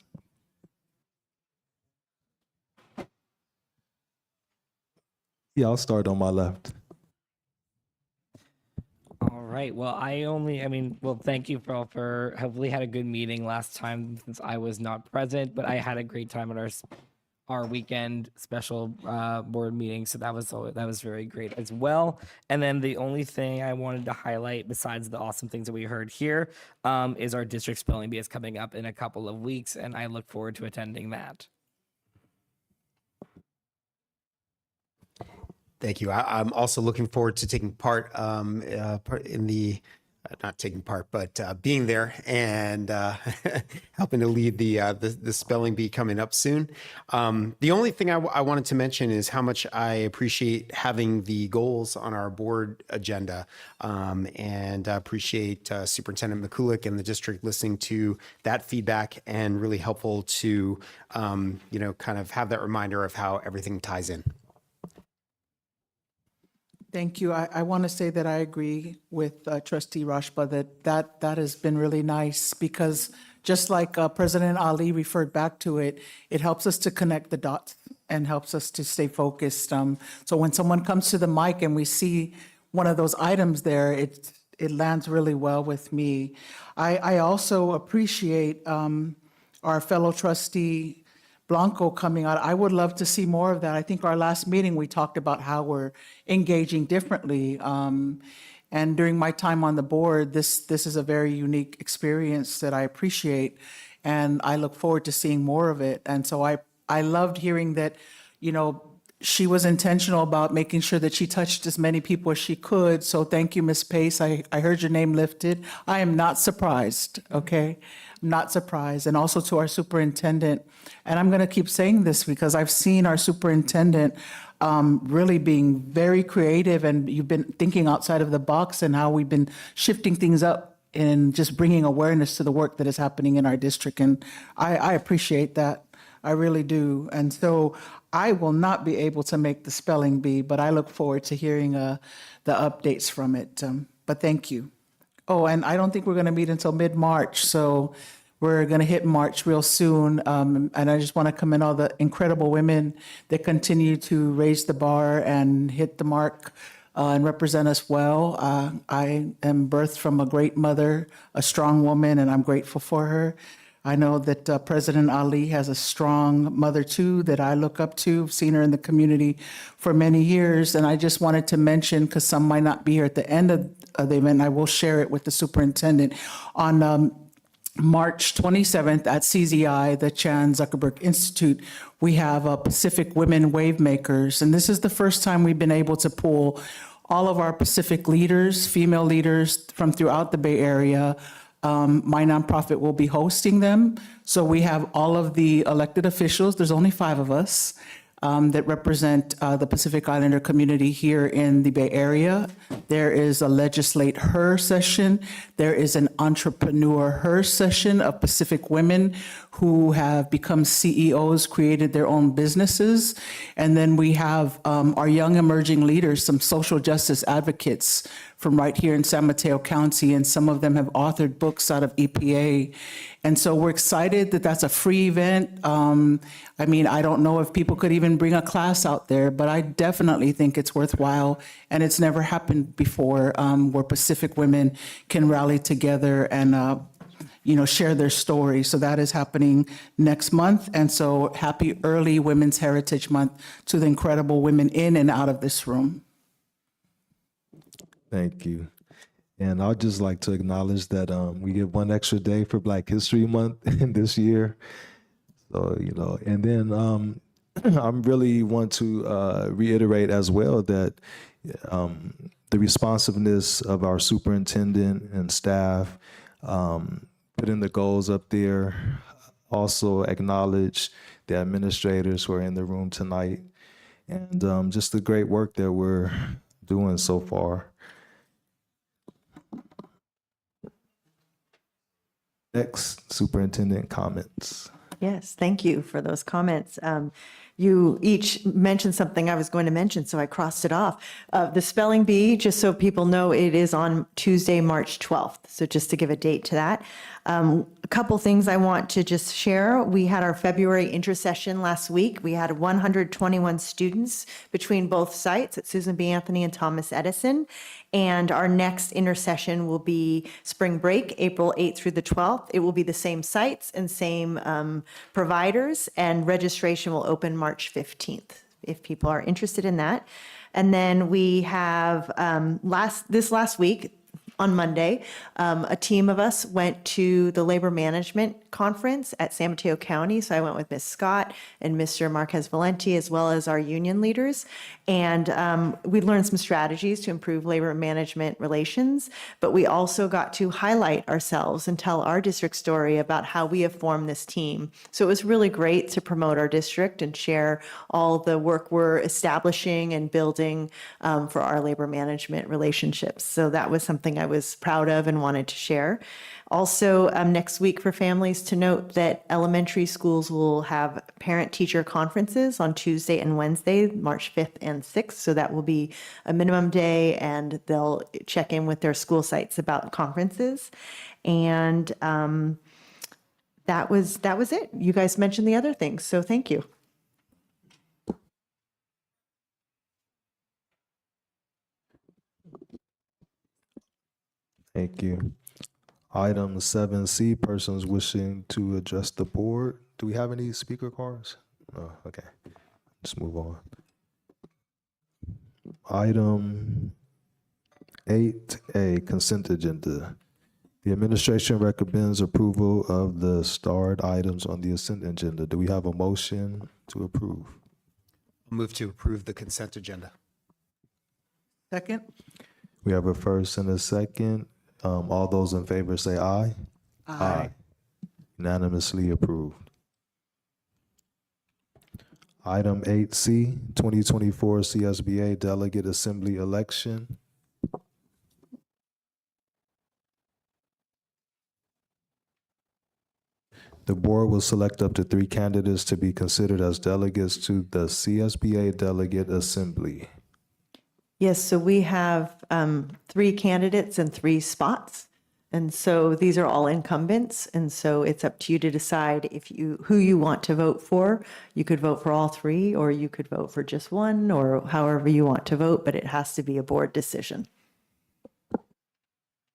Yeah, I'll start on my left. All right. Well, well, thank you for hopefully had a good meeting last time since I was not present, but I had a great time at our weekend special board meeting. So that was very great as well. And then the only thing I wanted to highlight besides the awesome things that we heard here is our district spelling bee is coming up in a couple of weeks, and I look forward to attending that. Thank you. I'm also looking forward to taking part in the, not taking part, but being there and helping to lead the spelling bee coming up soon. The only thing I wanted to mention is how much I appreciate having the goals on our board agenda, and I appreciate Superintendent McCulloch and the district listening to that feedback, and really helpful to kind of have that reminder of how everything ties in. Thank you. I want to say that I agree with Trustee Rashba that has been really nice, because just like President Ali referred back to it, it helps us to connect the dots and helps us to stay focused. So when someone comes to the mic and we see one of those items there, it lands really well with me. I also appreciate our fellow trustee Blanco coming out. I would love to see more of that. I think our last meeting, we talked about how we're engaging differently. And during my time on the board, this is a very unique experience that I appreciate, and I look forward to seeing more of it. And so I loved hearing that, she was intentional about making sure that she touched as many people as she could. So thank you, Ms. Pace. I heard your name lifted. I am not surprised, okay? Not surprised. And also to our superintendent. And I'm going to keep saying this because I've seen our superintendent really being very creative, and you've been thinking outside of the box and how we've been shifting things up and just bringing awareness to the work that is happening in our district. And I appreciate that. I really do. And so I will not be able to make the spelling bee, but I look forward to hearing the updates from it. But thank you. Oh, and I don't think we're going to meet until mid-March, so we're going to hit March real soon. And I just want to commend all the incredible women that continue to raise the bar and hit the mark and represent us well. I am birthed from a great mother, a strong woman, and I'm grateful for her. I know that President Ali has a strong mother too that I look up to. I've seen her in the community for many years. And I just wanted to mention, because some might not be here at the end of the event, I will share it with the superintendent. On March 27th at CZI, the Chan Zuckerberg Institute, we have Pacific Women Wave Makers. And this is the first time we've been able to pull all of our Pacific leaders, female leaders from throughout the Bay Area. My nonprofit will be hosting them. So we have all of the elected officials, there's only 5 of us, that represent the Pacific Islander community here in the Bay Area. There is a Legislate Her session. There is an Entrepreneur Her session of Pacific women who have become CEOs, created their own businesses. And then we have our young emerging leaders, some social justice advocates from right here in San Mateo County, and some of them have authored books out of EPA. And so we're excited that that's a free event. I mean, I don't know if people could even bring a class out there, but I definitely think it's worthwhile, and it's never happened before, where Pacific women can rally together and share their story. So that is happening next month. And so happy early Women's Heritage Month to the incredible women in and out of this room. Thank you. And I'd just like to acknowledge that we get one extra day for Black History Month this year. So, and then I really want to reiterate as well that the responsiveness of our superintendent and staff, putting the goals up there, also acknowledge the administrators who are in the room tonight, and just the great work that we're doing so far. Next, superintendent comments. Yes, thank you for those comments. you each mentioned something I was going to mention, so I crossed it off. The spelling bee, just so people know, it is on Tuesday, March 12th. So just to give a date to that. A couple things I want to just share. We had our February intersession last week. We had 121 students between both sites at Susan B. Anthony and Thomas Edison. And our next intersession will be spring break, April 8th through the 12th. It will be the same sites and same providers, and registration will open March 15th if people are interested in that. And then we have last week, on Monday, a team of us went to the labor management conference at San Mateo County. So I went with Ms. Scott and Mr. Marquez Valenti, as well as our union leaders. And we learned some strategies to improve labor management relations, but we also got to highlight ourselves and tell our district story about how we have formed this team. So it was really great to promote our district and share all the work we're establishing and building for our labor management relationships. So that was something I was proud of and wanted to share. Also, next week for families, to note that elementary schools will have parent-teacher conferences on Tuesday and Wednesday, March 5th and 6th. So that will be a minimum day, and they'll check in with their school sites about conferences. And that was it. You guys mentioned the other things, so thank you. Thank you. Item 7C, persons wishing to address the board. Do we have any speaker cards? Oh, okay. Let's move on. Item 8A, consent agenda. The administration recommends approval of the starred items on the consent agenda. Do we have a motion to approve? I'll move to approve the consent agenda. Second? We have a first and a second. All those in favor say aye. Aye. Unanimously approved. Item 8C, 2024 CSBA Delegate Assembly Election. The board will select up to 3 candidates to be considered as delegates to the CSBA Delegate Assembly. Yes, so we have 3 candidates and 3 spots. And so these are all incumbents. And so it's up to you to decide who you want to vote for. You could vote for all 3, or you could vote for just one, or however you want to vote, but it has to be a board decision.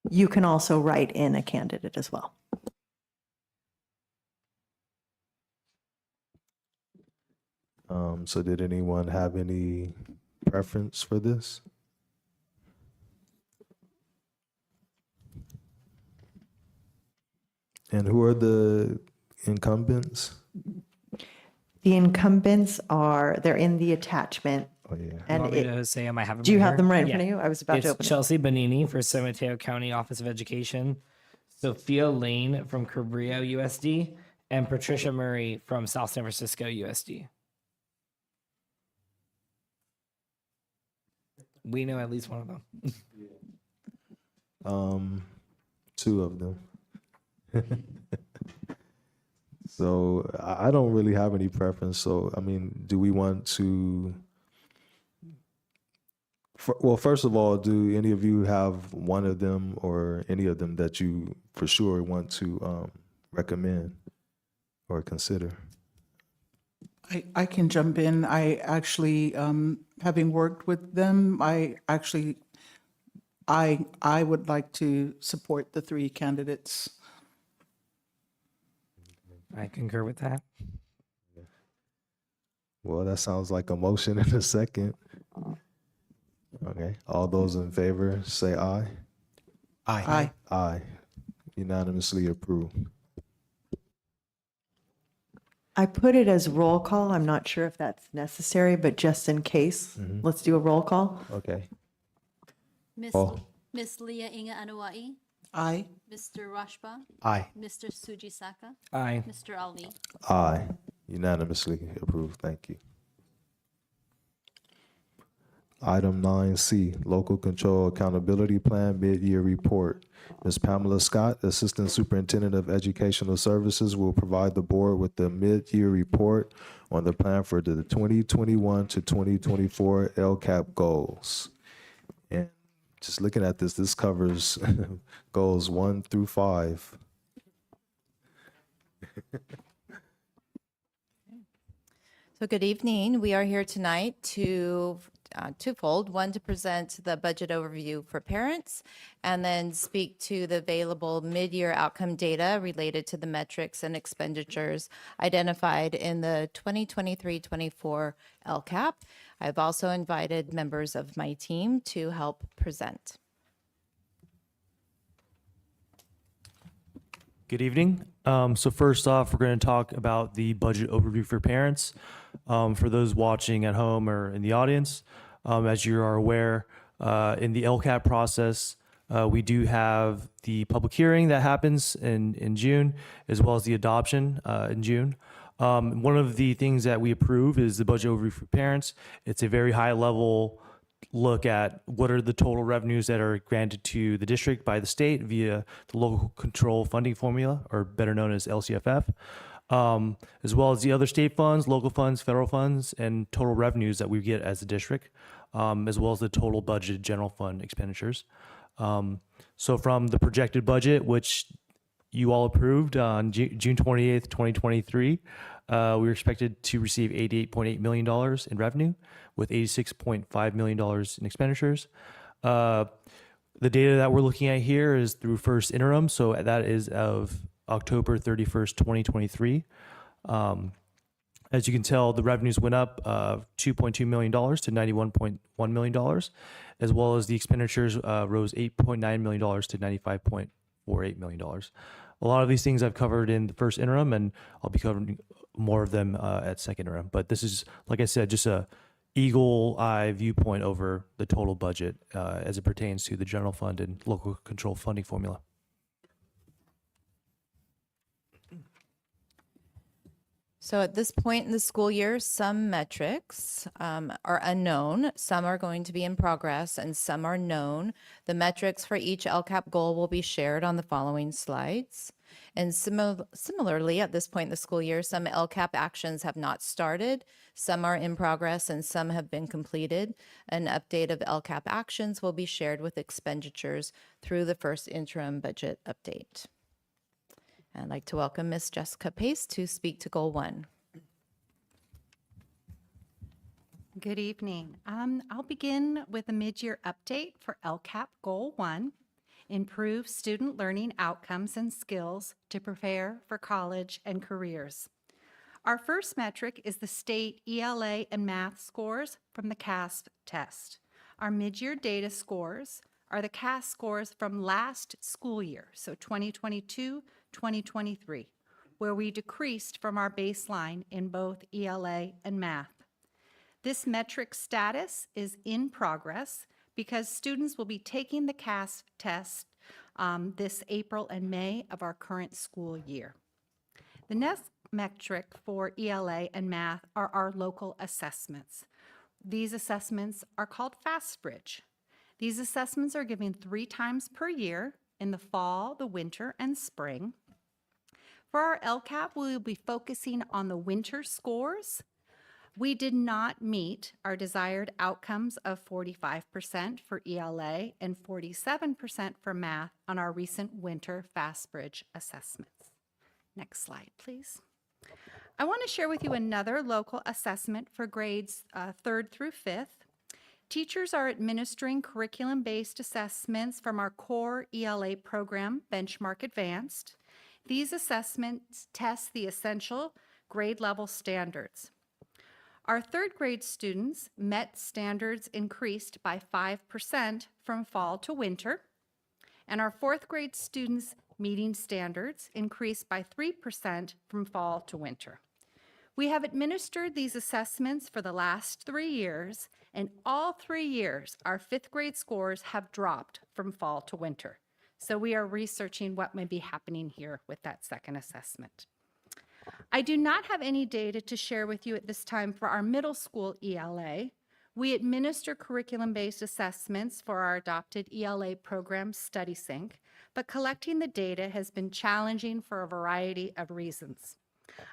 You can also write in a candidate as well. So did anyone have any preference for this? And who are the incumbents? The incumbents they're in the attachment. Oh, yeah. And Want me to say them? I have them. do you right have here? them right in Yeah. front of you? I was about to It's open it. Chelsea Bonini for San Mateo County Office of Education, Sophia Lane from Cabrillo USD, and Patricia Murray from South San Francisco USD. We know at least one of them. 2 of them. So I don't really have any preference. So, I mean, do we want to, well, first of all, do any of you have one of them or any of them that you for sure want to recommend or consider? I can jump in. I actually, having worked with them, I would like to support the 3 candidates. I concur with that. Well, that sounds like a motion in a second. Okay, all those in favor say aye. Aye. Aye. Unanimously approved. I put it as roll call. I'm not sure if that's necessary, but just in case, let's do a roll call. Okay. Miss Oh. Miss Leah Inga Anuai, Aye. Mr. Rashba, Aye. Mr. Sujisaka, Aye. Mr. Ali. Aye. Unanimously approved. Thank you. Item 9C, Local Control Accountability Plan Mid-Year Report. Ms. Pamela Scott, Assistant Superintendent of Educational Services, will provide the board with the mid-year report on the plan for the 2021 to 2024 LCAP goals. And just looking at this, this covers goals 1 through 5. So good evening. We are here tonight to twofold. One, to present the budget overview for parents, and then speak to the available mid-year outcome data related to the metrics and expenditures identified in the 2023-24 LCAP. I've also invited members of my team to help present. Good evening. So first off, we're going to talk about the budget overview for parents. For those watching at home or in the audience, as you are aware, in the LCAP process, we do have the public hearing that happens in June, as well as the adoption in June. One of the things that we approve is the budget overview for parents. It's a very high level look at what are the total revenues that are granted to the district by the state via the local control funding formula, or better known as LCFF, as well as the other state funds, local funds, federal funds, and total revenues that we get as a district, as well as the total budget general fund expenditures. So from the projected budget, which you all approved on June 28th, 2023, we were expected to receive $88.8 million in revenue with $86.5 million in expenditures. The data that we're looking at here is through first interim, so that is of October 31st, 2023. As you can tell, the revenues went up $2.2 million to $91.1 million, as well as the expenditures rose $8.9 million to $95.48 million. A lot of these things I've covered in the first interim, and I'll be covering more of them at second interim. But this is, like I said, just a eagle eye viewpoint over the total budget as it pertains to the general fund and local control funding formula. So at this point in the school year, some metrics are unknown, some are going to be in progress, and some are known. The metrics for each LCAP goal will be shared on the following slides. And similarly, at this point in the school year, some LCAP actions have not started, some are in progress, and some have been completed. An update of LCAP actions will be shared with expenditures through the first interim budget update. I'd like to welcome Ms. Jessica Pace to speak to Goal 1. Good evening. I'll begin with a mid-year update for LCAP Goal 1, improve student learning outcomes and skills to prepare for college and careers. Our first metric is the state ELA and math scores from the CASP test. Our mid-year data scores are the CASP scores from last school year, so 2022-2023, where we decreased from our baseline in both ELA and math. This metric status is in progress because students will be taking the CASP test this April and May of our current school year. The next metric for ELA and math are our local assessments. These assessments are called FastBridge. These assessments are given 3 times per year in the fall, the winter, and spring. For our LCAP, we will be focusing on the winter scores. We did not meet our desired outcomes of 45% for ELA and 47% for math on our recent winter FastBridge assessments. Next slide, please. I want to share with you another local assessment for grades 3rd through 5th. Teachers are administering curriculum-based assessments from our core ELA program, Benchmark Advanced. These assessments test the essential grade level standards. Our 3rd grade students met standards increased by 5% from fall to winter, and our 4th grade students meeting standards increased by 3% from fall to winter. We have administered these assessments for the last 3 years, and all 3 years, our 5th grade scores have dropped from fall to winter. So we are researching what may be happening here with that second assessment. I do not have any data to share with you at this time for our middle school ELA. We administer curriculum-based assessments for our adopted ELA program, StudySync, but collecting the data has been challenging for a variety of reasons.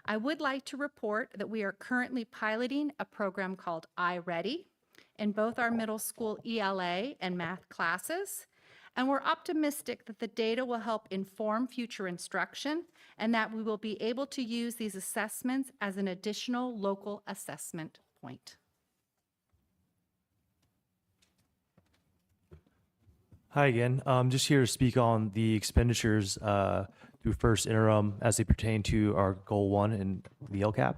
I would like to report that we are currently piloting a program called iReady in both our middle school ELA and math classes, and we're optimistic that the data will help inform future instruction and that we will be able to use these assessments as an additional local assessment point. Hi again. Just here to speak on the expenditures through first interim as they pertain to our goal 1 in the LCAP.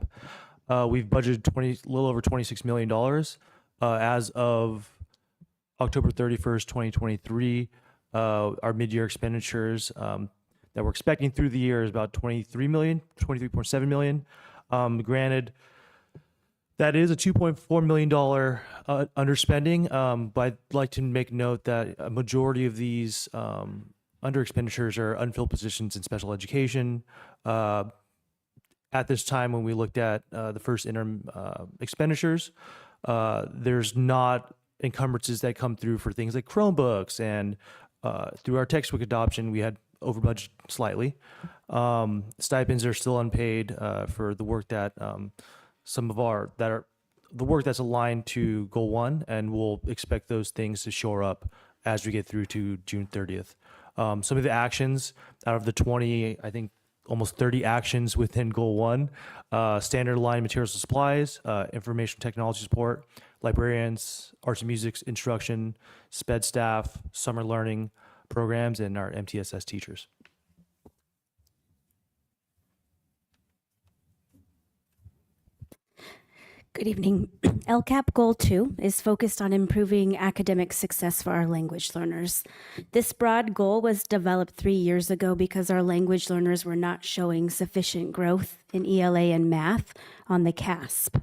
We've budgeted a little over $26 million as of October 31st, 2023. Our mid-year expenditures that we're expecting through the year is about $23.7 million. Granted, that is a $2.4 million underspending, but I'd like to make note that a majority of these under expenditures are unfilled positions in special education. At this time, when we looked at the first interim expenditures, there's not encumbrances that come through for things like Chromebooks, and through our textbook adoption, we had over budget slightly. Stipends are still unpaid for the work that the work that's aligned to goal 1, and we'll expect those things to shore up as we get through to June 30th. Some of the actions out of the 20, I think almost 30 actions within goal 1, standard aligned materials and supplies, information technology support, librarians, arts and music instruction, SPED staff, summer learning programs, and our MTSS teachers. Good evening. LCAP Goal 2 is focused on improving academic success for our language learners. This broad goal was developed 3 years ago because our language learners were not showing sufficient growth in ELA and math on the CASP.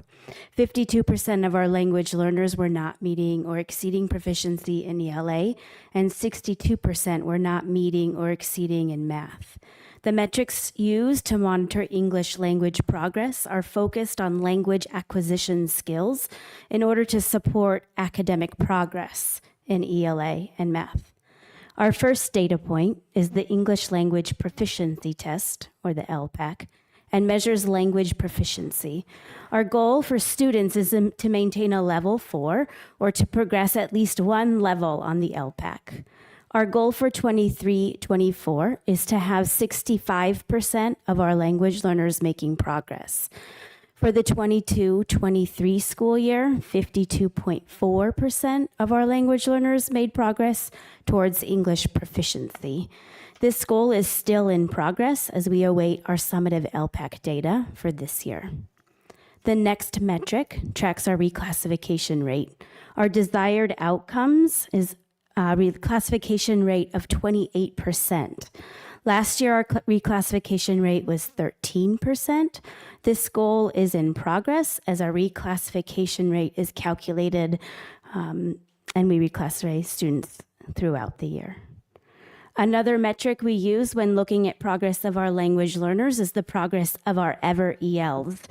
52% of our language learners were not meeting or exceeding proficiency in ELA, and 62% were not meeting or exceeding in math. The metrics used to monitor English language progress are focused on language acquisition skills in order to support academic progress in ELA and math. Our first data point is the English Language Proficiency Test, or the LPAC, and measures language proficiency. Our goal for students is to maintain a level 4 or to progress at least 1 level on the LPAC. Our goal for 23-24 is to have 65% of our language learners making progress. For the 22-23 school year, 52.4% of our language learners made progress towards English proficiency. This goal is still in progress as we await our summative LPAC data for this year. The next metric tracks our reclassification rate. Our desired outcomes is reclassification rate of 28%. Last year, our reclassification rate was 13%. This goal is in progress as our reclassification rate is calculated and we reclassify students throughout the year. Another metric we use when looking at progress of our language learners is the progress of our EVER ELs.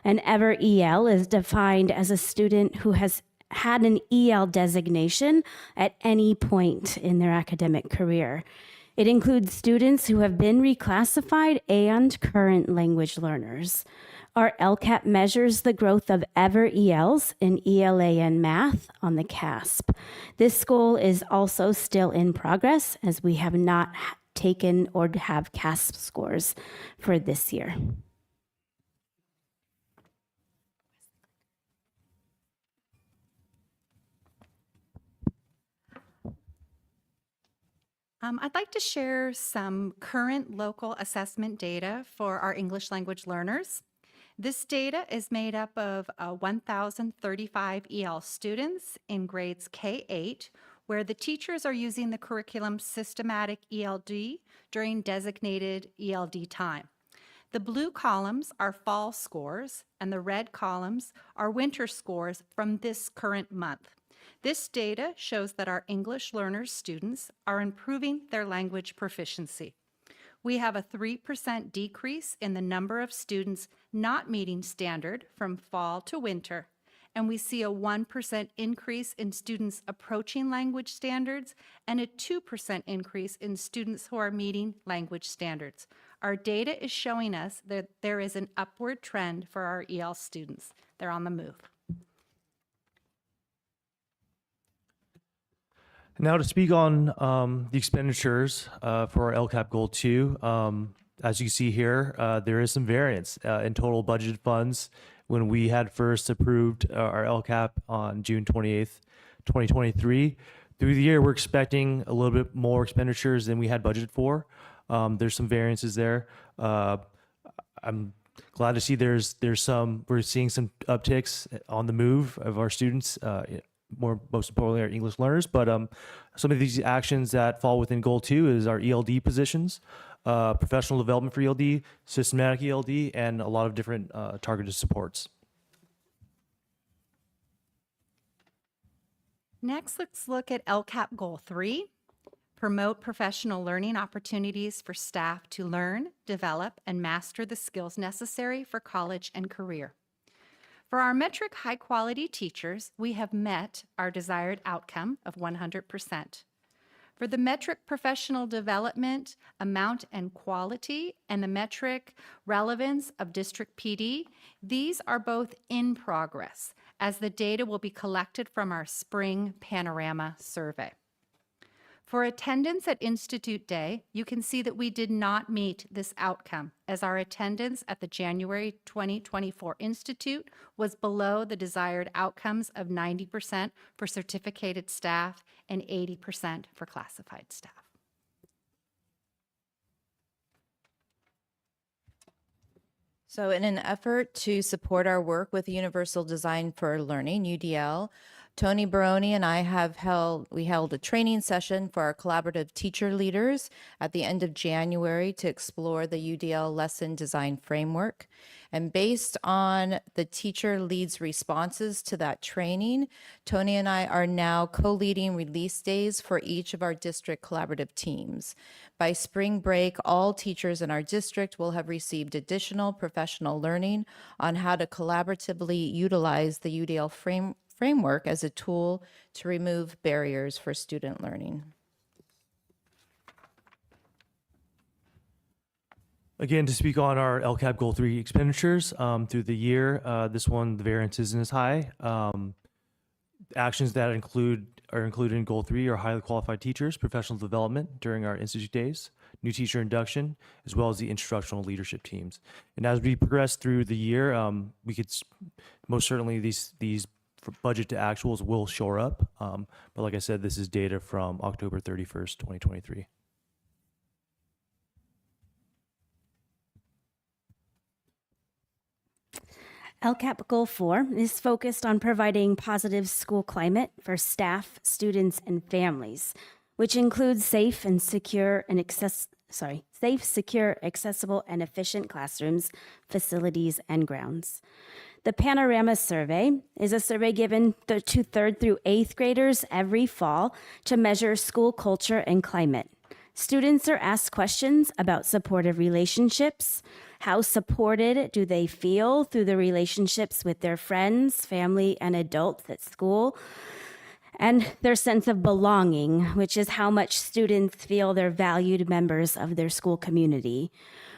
An EVER EL is defined as a student who has had an EL designation at any point in their academic career. It includes students who have been reclassified and current language learners. Our LCAP measures the growth of EVER ELs in ELA and math on the CASP. This goal is also still in progress as we have not taken or have CASP scores for this year. I'd like to share some current local assessment data for our English language learners. This data is made up of 1,035 EL students in grades K-8, where the teachers are using the curriculum Systematic ELD during designated ELD time. The blue columns are fall scores, and the red columns are winter scores from this current month. This data shows that our English learners students are improving their language proficiency. We have a 3% decrease in the number of students not meeting standard from fall to winter, and we see a 1% increase in students approaching language standards and a 2% increase in students who are meeting language standards. Our data is showing us that there is an upward trend for our EL students. They're on the move. Now to speak on the expenditures for our LCAP Goal 2, as you see here, there is some variance in total budgeted funds when we had first approved our LCAP on June 28th, 2023. Through the year, we're expecting a little bit more expenditures than we had budgeted for. There's some variances there. I'm glad to see we're seeing some upticks on the move of our students, most importantly our English learners. But some of these actions that fall within Goal 2 is our ELD positions, professional development for ELD, systematic ELD, and a lot of different targeted supports. Next, let's look at LCAP Goal 3, promote professional learning opportunities for staff to learn, develop, and master the skills necessary for college and career. For our metric high-quality teachers, we have met our desired outcome of 100%. For the metric professional development, amount and quality, and the metric relevance of district PD, these are both in progress, as the data will be collected from our spring panorama survey. For attendance at Institute Day, you can see that we did not meet this outcome, as our attendance at the January 2024 Institute was below the desired outcomes of 90% for certificated staff and 80% for classified staff. So in an effort to support our work with Universal Design for Learning, UDL, Tony Baroni and I held a training session for our collaborative teacher leaders at the end of January to explore the UDL lesson design framework. And based on the teacher leads' responses to that training, Tony and I are now co-leading release days for each of our district collaborative teams. By spring break, all teachers in our district will have received additional professional learning on how to collaboratively utilize the UDL framework as a tool to remove barriers for student learning. Again, to speak on our LCAP Goal 3 expenditures through the year, this one, the variance isn't as high. Actions that are included in Goal 3 are highly qualified teachers, professional development during our Institute days, new teacher induction, as well as the instructional leadership teams. And as we progress through the year, we could most certainly these budget to actuals will shore up. But like I said, this is data from October 31st, 2023. LCAP Goal 4 is focused on providing positive school climate for staff, students, and families, which includes safe, secure, accessible, and efficient classrooms, facilities, and grounds. The Panorama Survey is a survey given to 3rd through 8th graders every fall to measure school culture and climate. Students are asked questions about supportive relationships. How supported do they feel through the relationships with their friends, family, and adults at school? And their sense of belonging, which is how much students feel they're valued members of their school community.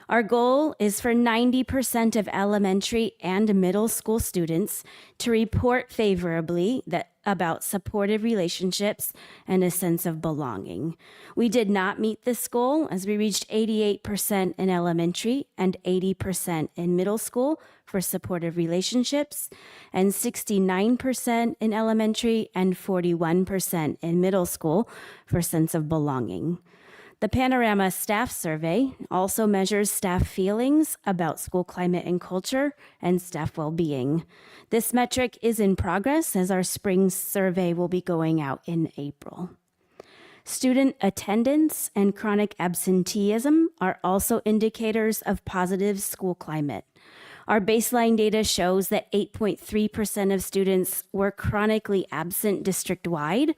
Our goal is for 90% of elementary and middle school students to report favorably about supportive relationships and a sense of belonging. We did not meet this goal as we reached 88% in elementary and 80% in middle school for supportive relationships, and 69% in elementary and 41% in middle school for sense of belonging. The Panorama Staff Survey also measures staff feelings about school climate and culture and staff well-being. This metric is in progress as our spring survey will be going out in April. Student attendance and chronic absenteeism are also indicators of positive school climate. Our baseline data shows that 8.3% of students were chronically absent district-wide.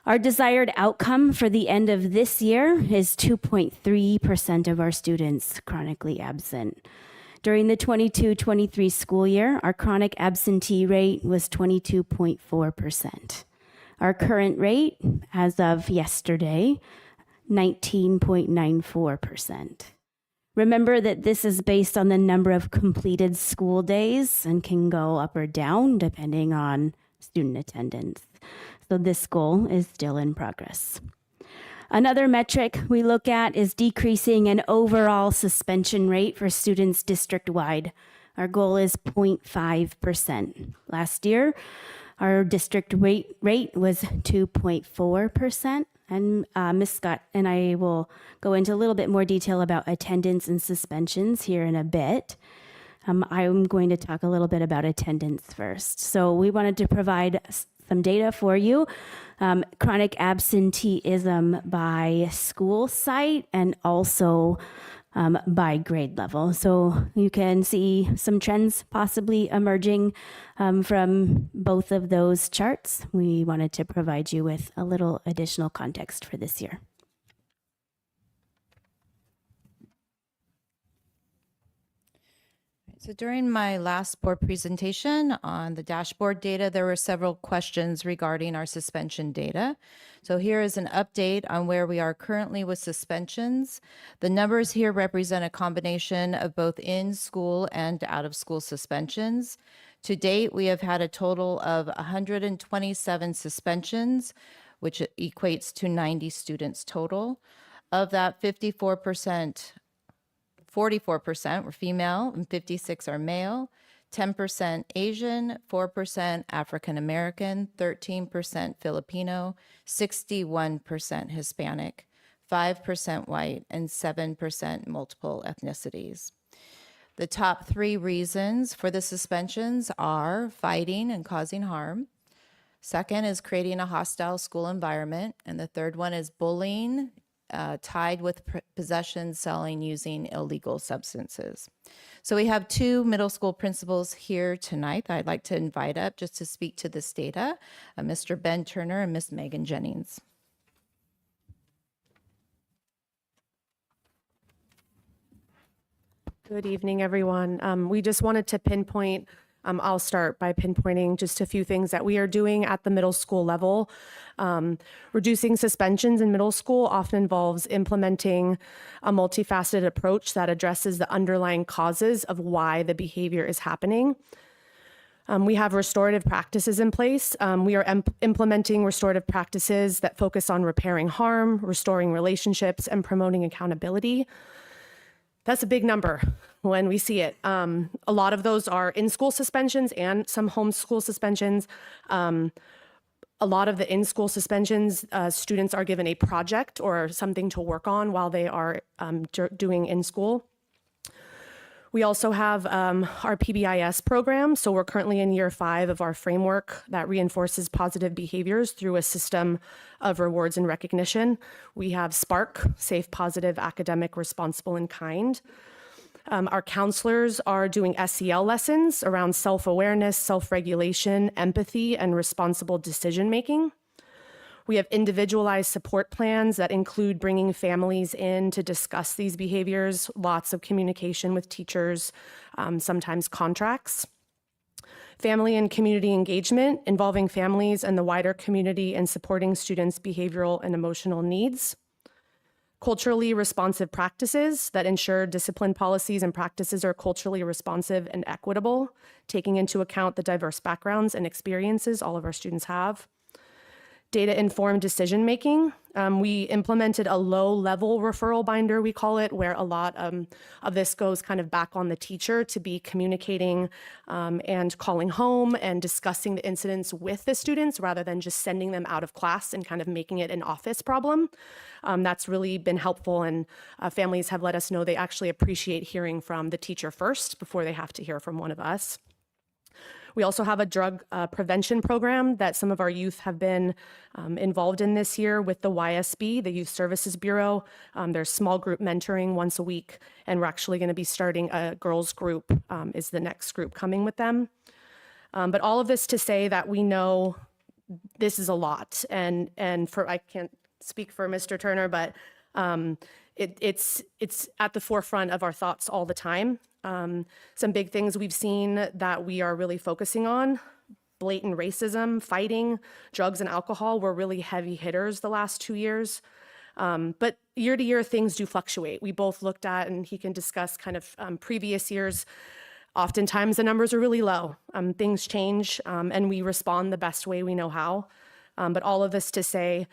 Our desired outcome for the end of this year is 2.3% of our students chronically absent. During the 22-23 school year, our chronic absentee rate was 22.4%. Our current rate, as of yesterday, 19.94%. Remember that this is based on the number of completed school days and can go up or down depending on student attendance. So this goal is still in progress. Another metric we look at is decreasing an overall suspension rate for students district-wide. Our goal is 0.5%. Last year, our district rate was 2.4%. And Ms. Scott and I will go into a little bit more detail about attendance and suspensions here in a bit. I'm going to talk a little bit about attendance first. So we wanted to provide some data for you. Chronic absenteeism by school site and also by grade level. So you can see some trends possibly emerging from both of those charts. We wanted to provide you with a little additional context for this year. So during my last board presentation on the dashboard data, there were several questions regarding our suspension data. So here is an update on where we are currently with suspensions. The numbers here represent a combination of both in-school and out-of-school suspensions. To date, we have had a total of 127 suspensions, which equates to 90 students total. Of that, 44% were female and 56 are male, 10% Asian, 4% African American, 13% Filipino, 61% Hispanic, 5% white, and 7% multiple ethnicities. The top 3 reasons for the suspensions are fighting and causing harm. Second is creating a hostile school environment. And the third one is bullying, tied with possession, selling, using illegal substances. So we have 2 middle school principals here tonight that I'd like to invite up just to speak to this data, Mr. Ben Turner and Miss Megan Jennings. Good evening, everyone. We just wanted to pinpoint, I'll start by pinpointing just a few things that we are doing at the middle school level. Reducing suspensions in middle school often involves implementing a multifaceted approach that addresses the underlying causes of why the behavior is happening. We have restorative practices in place. We are implementing restorative practices that focus on repairing harm, restoring relationships, and promoting accountability. That's a big number when we see it. A lot of those are in-school suspensions and some homeschool suspensions. A lot of the in-school suspensions, students are given a project or something to work on while they are doing in school. We also have our PBIS program. So we're currently in year 5 of our framework that reinforces positive behaviors through a system of rewards and recognition. We have SPARK, Safe, Positive, Academic, Responsible, and Kind. Our counselors are doing SEL lessons around self-awareness, self-regulation, empathy, and responsible decision-making. We have individualized support plans that include bringing families in to discuss these behaviors, lots of communication with teachers, sometimes contracts. Family and community engagement involving families and the wider community in supporting students' behavioral and emotional needs. Culturally responsive practices that ensure discipline policies and practices are culturally responsive and equitable, taking into account the diverse backgrounds and experiences all of our students have. Data-informed decision-making. We implemented a low-level referral binder, we call it, where a lot of this goes kind of back on the teacher to be communicating and calling home and discussing the incidents with the students rather than just sending them out of class and kind of making it an office problem. That's really been helpful, and families have let us know they actually appreciate hearing from the teacher first before they have to hear from one of us. We also have a drug prevention program that some of our youth have been involved in this year with the YSB, the Youth Services Bureau. There's small group mentoring once a week, and we're actually going to be starting a girls group is the next group coming with them. But all of this to say that we know this is a lot, and for I can't speak for Mr. Turner, but it's at the forefront of our thoughts all the time. Some big things we've seen that we are really focusing on: blatant racism, fighting, drugs and alcohol were really heavy hitters the last 2 years. But year to year, things do fluctuate. We both looked at, and he can discuss kind of previous years. Oftentimes the numbers are really low. Things change, and we respond the best way we know how. But all of this to say,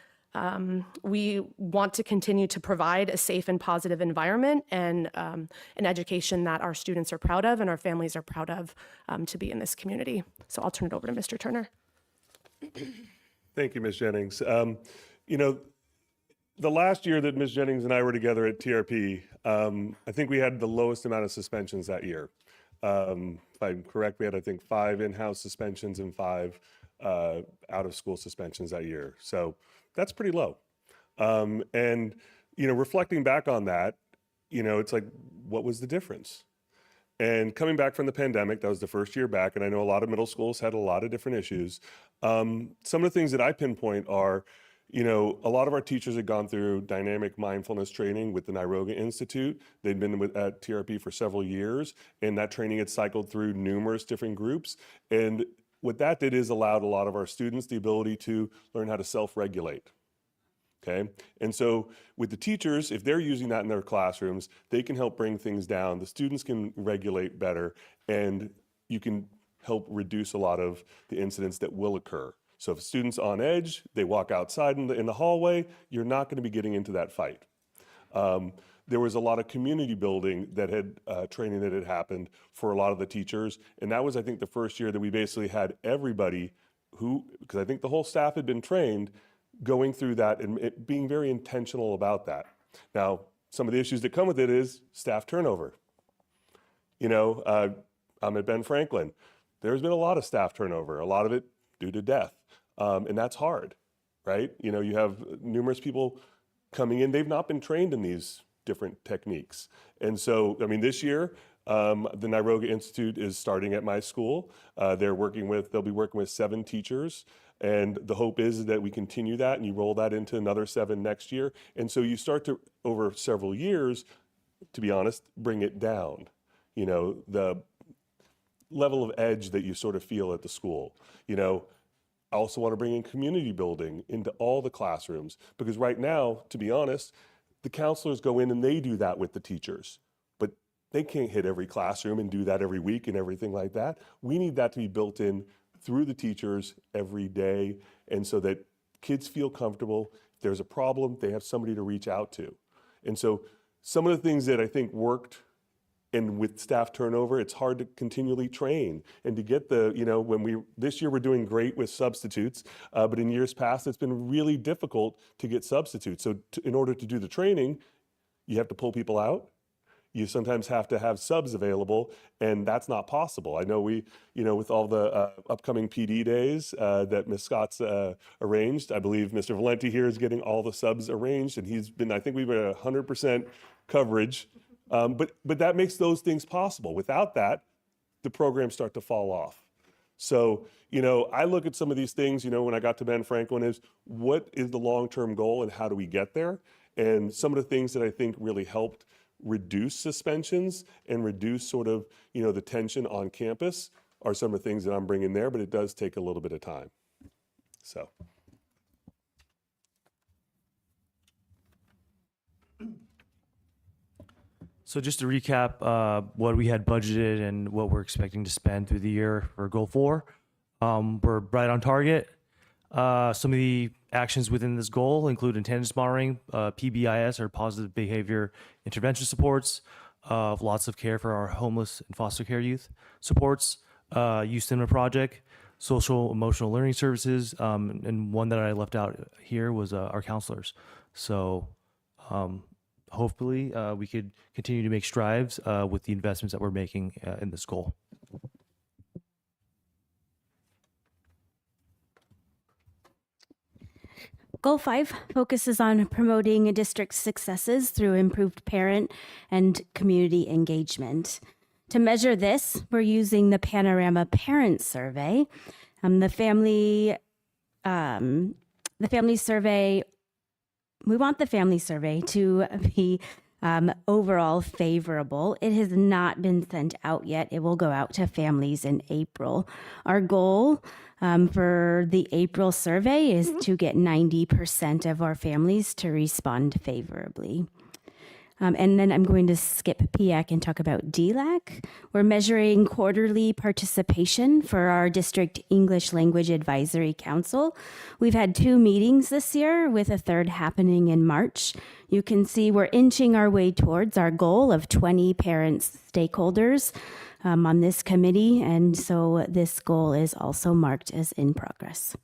we want to continue to provide a safe and positive environment and an education that our students are proud of and our families are proud of to be in this community. So I'll turn it over to Mr. Turner. Thank you, Ms. Jennings. You know, the last year that Ms. Jennings and I were together at TRP, I think we had the lowest amount of suspensions that year. If I'm correct, we had, I think, 5 in-house suspensions and 5 out-of-school suspensions that year. So that's pretty low. And, you know, reflecting back on that, you know, it's like, what was the difference? And coming back from the pandemic, that was the first year back, and I know a lot of middle schools had a lot of different issues. Some of the things that I pinpoint are, you know, a lot of our teachers had gone through dynamic mindfulness training with the Niroga Institute. They'd been at TRP for several years, and that training had cycled through numerous different groups. And what that did is allowed a lot of our students the ability to learn how to self-regulate. Okay, and so with the teachers, if they're using that in their classrooms, they can help bring things down. The students can regulate better, and you can help reduce a lot of the incidents that will occur. So if a student's on edge, they walk outside in the hallway, you're not going to be getting into that fight. There was a lot of community building that had training that had happened for a lot of the teachers. And that was, I think, the first year that we basically had everybody who, because I think the whole staff had been trained, going through that and being very intentional about that. Now, some of the issues that come with it is staff turnover. You know, I'm at Ben Franklin. There's been a lot of staff turnover, a lot of it due to death. And that's hard, right? You know, you have numerous people coming in, they've not been trained in these different techniques. And so, I mean, this year, the Niroga Institute is starting at my school. They'll be working with 7 teachers. And the hope is that we continue that and you roll that into another 7 next year. And so you start to, over several years, to be honest, bring it down. You know, the level of edge that you sort of feel at the school. You know, I also want to bring in community building into all the classrooms, because right now, to be honest, the counselors go in and they do that with the teachers, but they can't hit every classroom and do that every week and everything like that. We need that to be built in through the teachers every day, and so that kids feel comfortable. If there's a problem, they have somebody to reach out to. And so some of the things that I think worked, and with staff turnover, it's hard to continually train and to get the, you know, this year we're doing great with substitutes, but in years past, it's been really difficult to get substitutes. So in order to do the training, you have to pull people out. You sometimes have to have subs available, and that's not possible. I know we, you know, with all the upcoming PD days that Ms. Scott's arranged, I believe Mr. Valenti here is getting all the subs arranged, and he's been, I think we've been at 100% coverage. But that makes those things possible. Without that, the programs start to fall off. So, you know, I look at some of these things, you know, when I got to Ben Franklin, is what is the long-term goal and how do we get there? And some of the things that I think really helped reduce suspensions and reduce sort of, you know, the tension on campus are some of the things that I'm bringing there, but it does take a little bit of time. So. So just to recap what we had budgeted and what we're expecting to spend through the year for Goal 4, we're right on target. Some of the actions within this goal include attendance monitoring, PBIS, or positive behavior intervention supports, lots of care for our homeless and foster care youth, supports, youth cinema project, social emotional learning services, and one that I left out here was our counselors. So hopefully we could continue to make strides with the investments that we're making in this goal. Goal 5 focuses on promoting district successes through improved parent and community engagement. To measure this, we're using the Panorama Parent Survey. The family survey, we want the family survey to be Overall favorable. It has not been sent out yet. It will go out to families in April. Our goal for the April survey is to get 90% of our families to respond favorably. And then I'm going to skip PIAC and talk about DLAC. We're measuring quarterly participation for our District English Language Advisory Council. We've had 2 meetings this year, with a third happening in March. You can see we're inching our way towards our goal of 20 parents, stakeholders on this committee, and so this goal is also marked as in progress.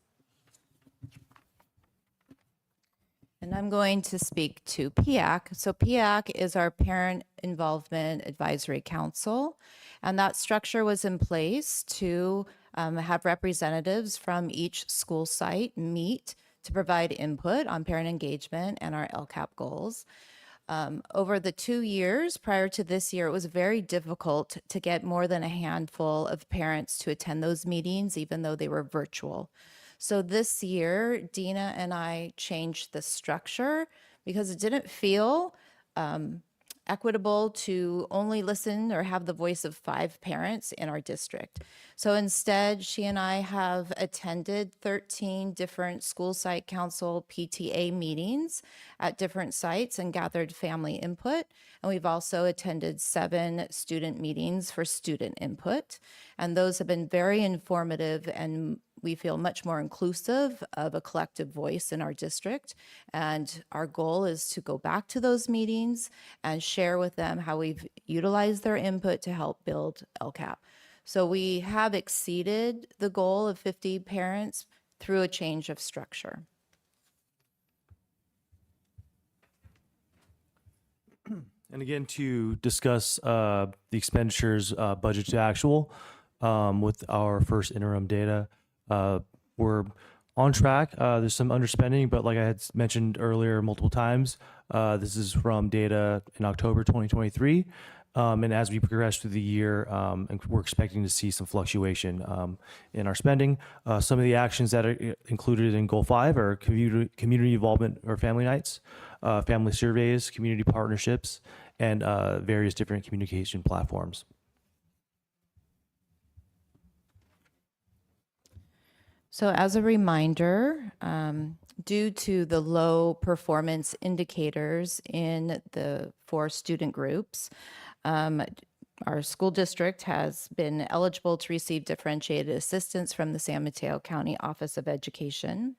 And I'm going to speak to PIAC. So PIAC is our Parent Involvement Advisory Council, and that structure was in place to have representatives from each school site meet to provide input on parent engagement and our LCAP goals. Over the 2 years prior to this year, it was very difficult to get more than a handful of parents to attend those meetings, even though they were virtual. So this year, Dina and I changed the structure because it didn't feel equitable to only listen or have the voice of 5 parents in our district. So instead, she and I have attended 13 different school site council PTA meetings at different sites and gathered family input. And we've also attended 7 student meetings for student input. And those have been very informative, and we feel much more inclusive of a collective voice in our district. And our goal is to go back to those meetings and share with them how we've utilized their input to help build LCAP. So we have exceeded the goal of 50 parents through a change of structure. And again, to discuss the expenditures budget to actual with our first interim data, we're on track. There's some underspending, but like I had mentioned earlier multiple times, this is from data in October 2023. And as we progress through the year, and we're expecting to see some fluctuation in our spending. Some of the actions that are included in Goal 5 are community involvement or family nights, family surveys, community partnerships, and various different communication platforms. So as a reminder, due to the low performance indicators in the 4 student groups, our school district has been eligible to receive differentiated assistance from the San Mateo County Office of Education.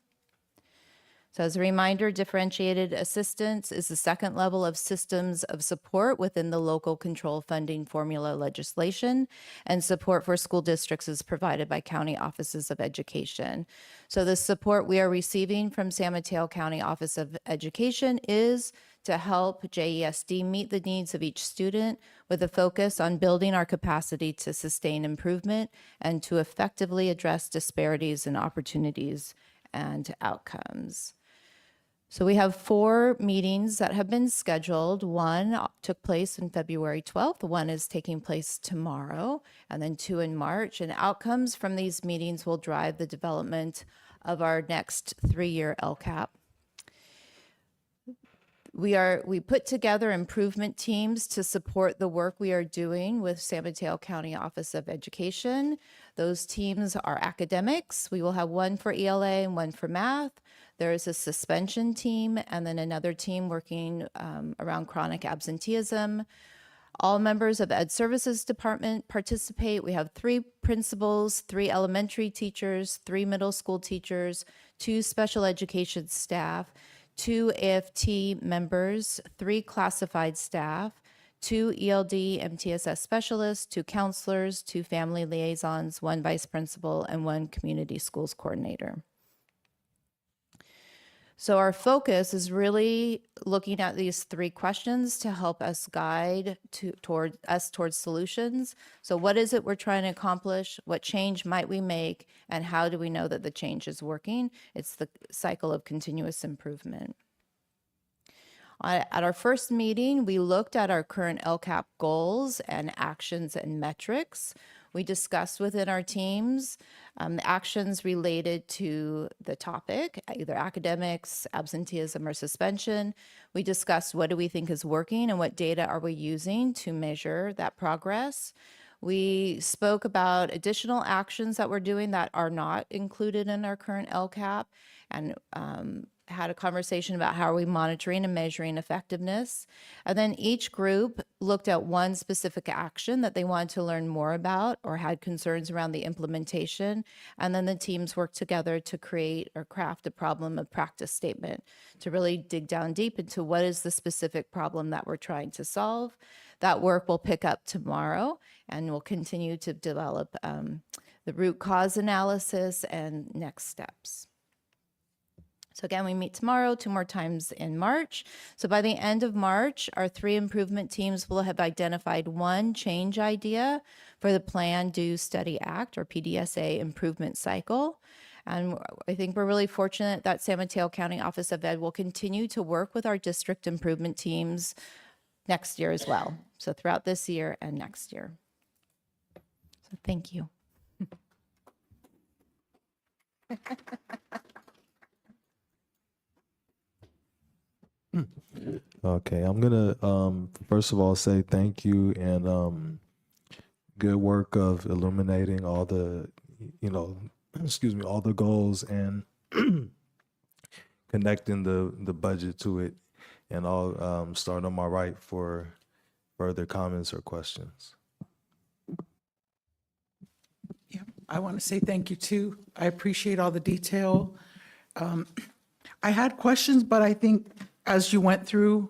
So as a reminder, differentiated assistance is the second level of systems of support within the local control funding formula legislation, and support for school districts is provided by county offices of education. So the support we are receiving from San Mateo County Office of Education is to help JESD meet the needs of each student with a focus on building our capacity to sustain improvement and to effectively address disparities in opportunities and outcomes. So we have 4 meetings that have been scheduled. One took place on February 12th. One is taking place tomorrow, and then 2 in March. And outcomes from these meetings will drive the development of our next 3-year LCAP. We put together improvement teams to support the work we are doing with San Mateo County Office of Education. Those teams are academics. We will have one for ELA and one for math. There is a suspension team and then another team working around chronic absenteeism. All members of Ed Services Department participate. We have 3 principals, 3 elementary teachers, 3 middle school teachers, 2 special education staff, 2 AFT members, 3 classified staff, 2 ELD MTSS specialists, 2 counselors, 2 family liaisons, 1 vice principal, and 1 community schools coordinator. So our focus is really looking at these 3 questions to help us guide towards solutions. So what is it we're trying to accomplish? What change might we make? And how do we know that the change is working? It's the cycle of continuous improvement. At our first meeting, we looked at our current LCAP goals and actions and metrics. We discussed within our teams the actions related to the topic, either academics, absenteeism, or suspension. We discussed what do we think is working and what data are we using to measure that progress. We spoke about additional actions that we're doing that are not included in our current LCAP, and had a conversation about how are we monitoring and measuring effectiveness. And then each group looked at one specific action that they wanted to learn more about or had concerns around the implementation. And then the teams worked together to create or craft a problem of practice statement to really dig down deep into what is the specific problem that we're trying to solve. That work will pick up tomorrow, and we'll continue to develop the root cause analysis and next steps. So again, we meet tomorrow, 2 more times in March. So by the end of March, our 3 improvement teams will have identified 1 change idea for the Plan, Do, Study, Act, or PDSA improvement cycle. And I think we're really fortunate that San Mateo County Office of Ed will continue to work with our district improvement teams next year as well. So throughout this year and next year. So thank you. Okay, I'm gonna first of all say thank you and good work of illuminating all the, excuse me, all the goals and connecting the budget to it. And I'll start on my right for further comments or questions. Yeah, I want to say thank you too. I appreciate all the detail. I had questions, but I think as you went through,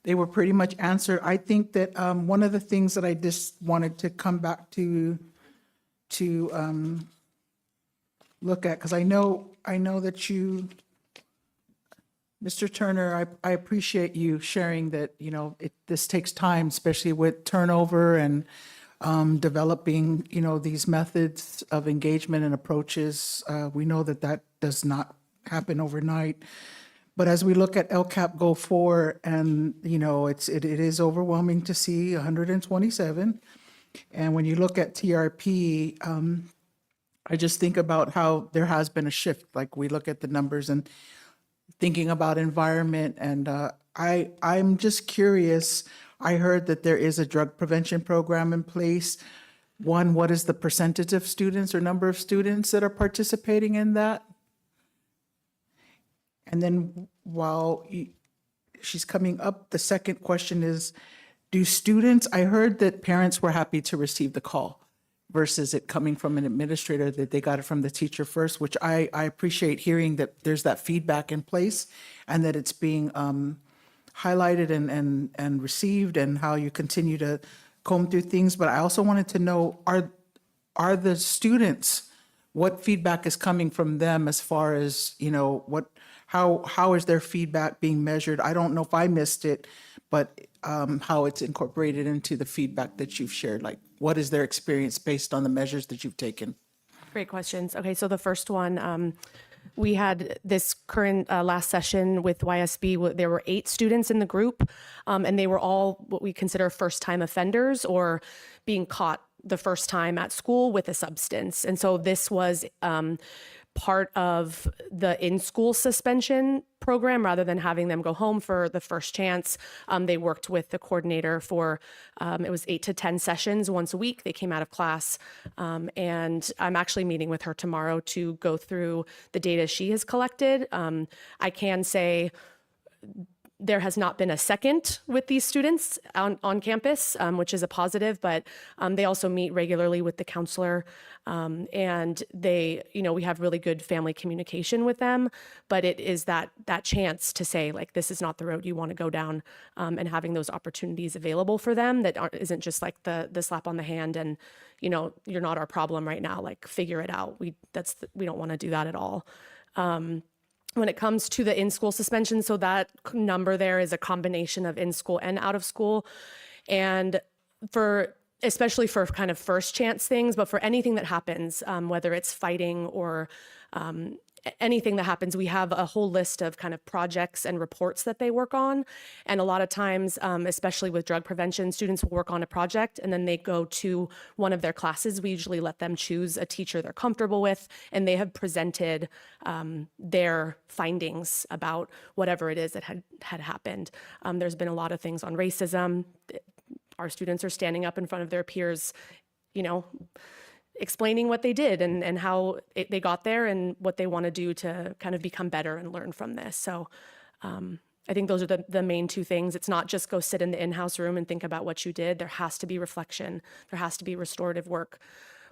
they were pretty much answered. I think that one of the things that I just wanted to come back to look at, because I know that you, Mr. Turner, I appreciate you sharing that, this takes time, especially with turnover and developing, these methods of engagement and approaches. We know that does not happen overnight. But as we look at LCAP Goal 4, and, it is overwhelming to see 127. And when you look at TRP, I just think about how there has been a shift. Like we look at the numbers and thinking about environment, and I'm just curious. I heard that there is a drug prevention program in place. One, what is the percentage of students or number of students that are participating in that? And then while she's coming up, the second question is, do students, I heard that parents were happy to receive the call versus it coming from an administrator, that they got it from the teacher first, which I appreciate hearing that there's that feedback in place and that it's being highlighted and received, and how you continue to comb through things. But I also wanted to know, are the students, what feedback is coming from them as far as, how is their feedback being measured? I don't know if I missed it, but how it's incorporated into the feedback that you've shared. Like, what is their experience based on the measures that you've taken? Great questions. Okay, so the first one, we had this current last session with YSB. There were 8 students in the group, and they were all what we consider first-time offenders or being caught the first time at school with a substance. And so this was part of the in-school suspension program. Rather than having them go home for the first chance, they worked with the coordinator for, it was 8 to 10 sessions once a week. They came out of class, and I'm actually meeting with her tomorrow to go through the data she has collected. I can say there has not been a second with these students on campus, which is a positive, but they also meet regularly with the counselor, and they, we have really good family communication with them, but it is that chance to say, like, this is not the road you want to go down, and having those opportunities available for them that isn't just like the slap on the hand and, you're not our problem right now, like, figure it out. We don't want to do that at all. When it comes to the in-school suspension, so that number there is a combination of in-school and out of school. And especially for kind of first chance things, but for anything that happens, whether it's fighting or anything that happens, we have a whole list of kind of projects and reports that they work on. And a lot of times, especially with drug prevention, students will work on a project and then they go to one of their classes. We usually let them choose a teacher they're comfortable with, and they have presented their findings about whatever it is that had happened. There's been a lot of things on racism. Our students are standing up in front of their peers, explaining what they did and how they got there and what they want to do to kind of become better and learn from this. So I think those are the main two things. It's not just go sit in the in-house room and think about what you did. There has to be reflection. There has to be restorative work.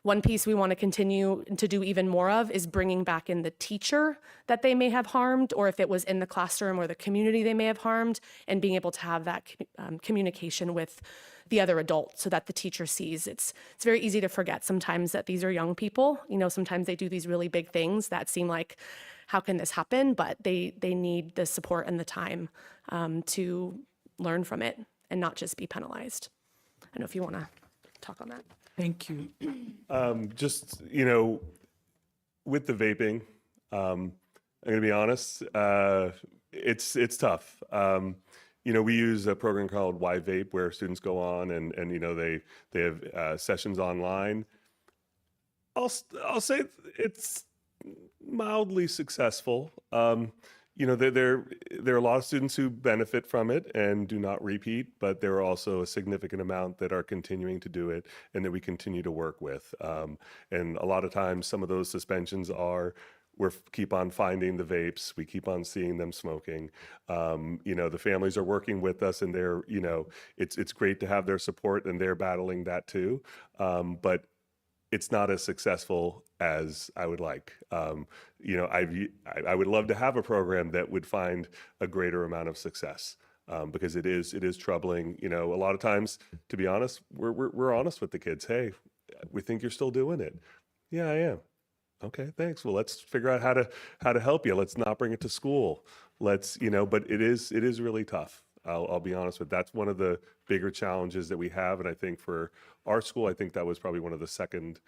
One piece we want to continue to do even more of is bringing back in the teacher that they may have harmed, or if it was in the classroom or the community they may have harmed, and being able to have that communication with the other adult so that the teacher sees. It's very easy to forget sometimes that these are young people. Sometimes they do these really big things that seem like, how can this happen? But they need the support and the time to learn from it and not just be penalized. I don't know if you want to talk on that. Thank you. Just, with the vaping, I'm going to be honest, it's tough. We use a program called Why Vape, where students go on and they have sessions online. I'll say it's mildly successful. There are a lot of students who benefit from it and do not repeat, but there are also a significant amount that are continuing to do it and that we continue to work with. And a lot of times, some of those suspensions are, we keep on finding the vapes, we keep on seeing them smoking. The families are working with us, and it's great to have their support, and they're battling that too. But it's not as successful as I would like. I would love to have a program that would find a greater amount of success, because it is troubling. A lot of times, to be honest, we're honest with the kids. Hey, we think you're still doing it. Yeah, I am. Okay, thanks. Well, let's figure out how to help you. Let's not bring it to school. But it is really tough. I'll be honest with you. That's one of the bigger challenges that we have. And I think for our school, I think that was probably one of the second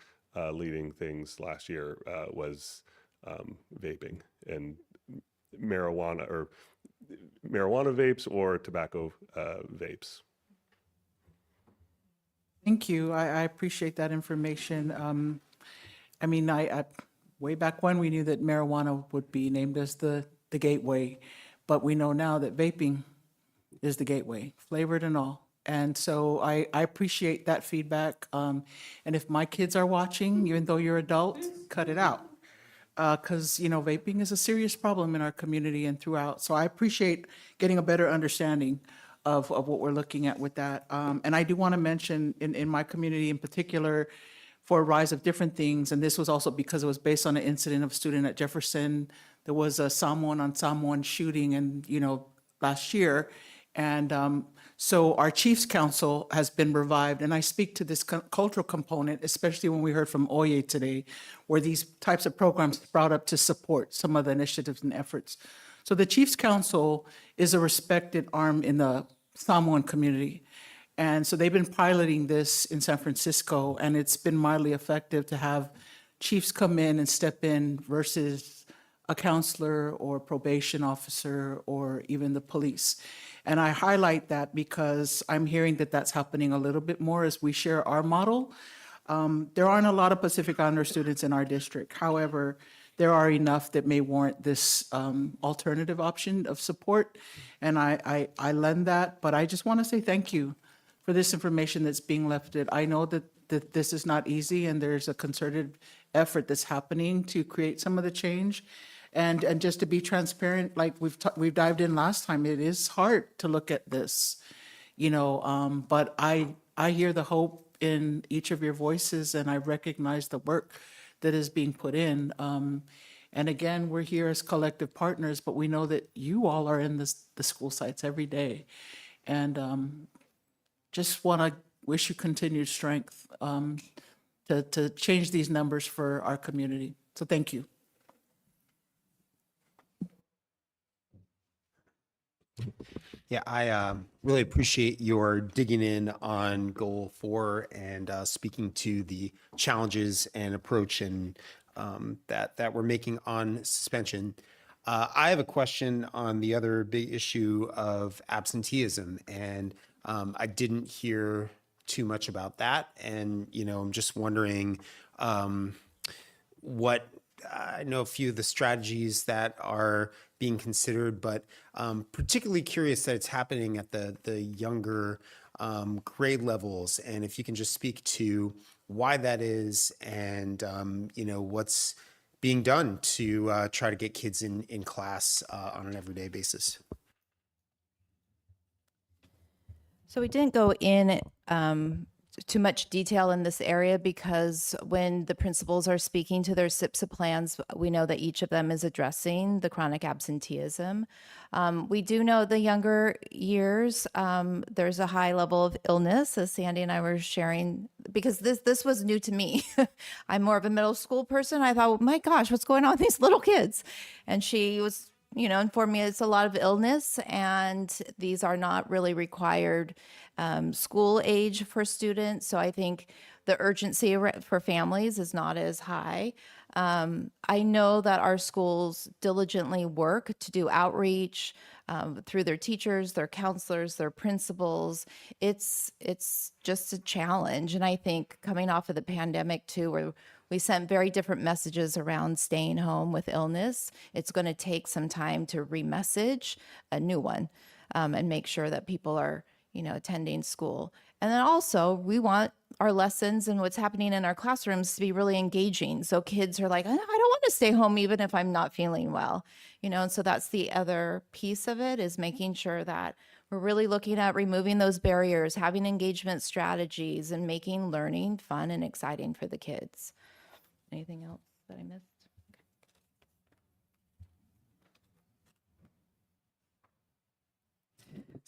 leading things last year was vaping and marijuana vapes or tobacco vapes. Thank you. I appreciate that information. I way back when we knew that marijuana would be named as the gateway, but we know now that vaping is the gateway, flavored and all. And so I appreciate that feedback. And if my kids are watching, even though you're adult, cut it out. Because, vaping is a serious problem in our community and throughout. So I appreciate getting a better understanding of what we're looking at with that. And I do want to mention in my community in particular, for a rise of different things, and this was also because it was based on an incident of a student at Jefferson. There was a someone shooting and last year. And so our Chiefs Council has been revived, and I speak to this cultural component, especially when we heard from Oye today, where these types of programs brought up to support some of the initiatives and efforts. So the Chiefs Council is a respected arm in the Samoan community. And so they've been piloting this in San Francisco, and it's been mildly effective to have chiefs come in and step in versus a counselor or probation officer or even the police. And I highlight that because I'm hearing that that's happening a little bit more as we share our model. There aren't a lot of Pacific Islander students in our district. However, there are enough that may warrant this alternative option of support. And I lend that, but I just want to say thank you for this information that's being lifted. I know that this is not easy, and there's a concerted effort that's happening to create some of the change. And just to be transparent, like we've dived in last time, it is hard to look at this, but I hear the hope in each of your voices, and I recognize the work that is being put in. And again, we're here as collective partners, but we know that you all are in the school sites every day. And just want to wish you continued strength to change these numbers for our community. So thank you. Yeah, I really appreciate your digging in on Goal 4 and speaking to the challenges and approach and that we're making on suspension. I have a question on the other big issue of absenteeism, and I didn't hear too much about that. And I'm just wondering what I know a few of the strategies that are being considered, but particularly curious that it's happening at the younger grade levels, and if you can just speak to why that is, and what's being done to try to get kids in class on an everyday basis. So we didn't go in too much detail in this area because when the principals are speaking to their SIPSA plans, we know that each of them is addressing the chronic absenteeism. We do know the younger years, there's a high level of illness, as Sandy and I were sharing, because this was new to me. I'm more of a middle school person. I thought, oh my gosh, what's going on with these little kids? And she was informed me it's a lot of illness, and these are not really required school age for students. So I think the urgency for families is not as high. I know that our schools diligently work to do outreach through their teachers, their counselors, their principals. It's just a challenge. And I think coming off of the pandemic too, where we sent very different messages around staying home with illness, it's going to take some time to re-message a new one and make sure that people are attending school. And then also we want our lessons and what's happening in our classrooms to be really engaging. So kids are like, I don't want to stay home even if I'm not feeling well, and so that's the other piece of it, is making sure that we're really looking at removing those barriers, having engagement strategies, and making learning fun and exciting for the kids. Anything else that I missed?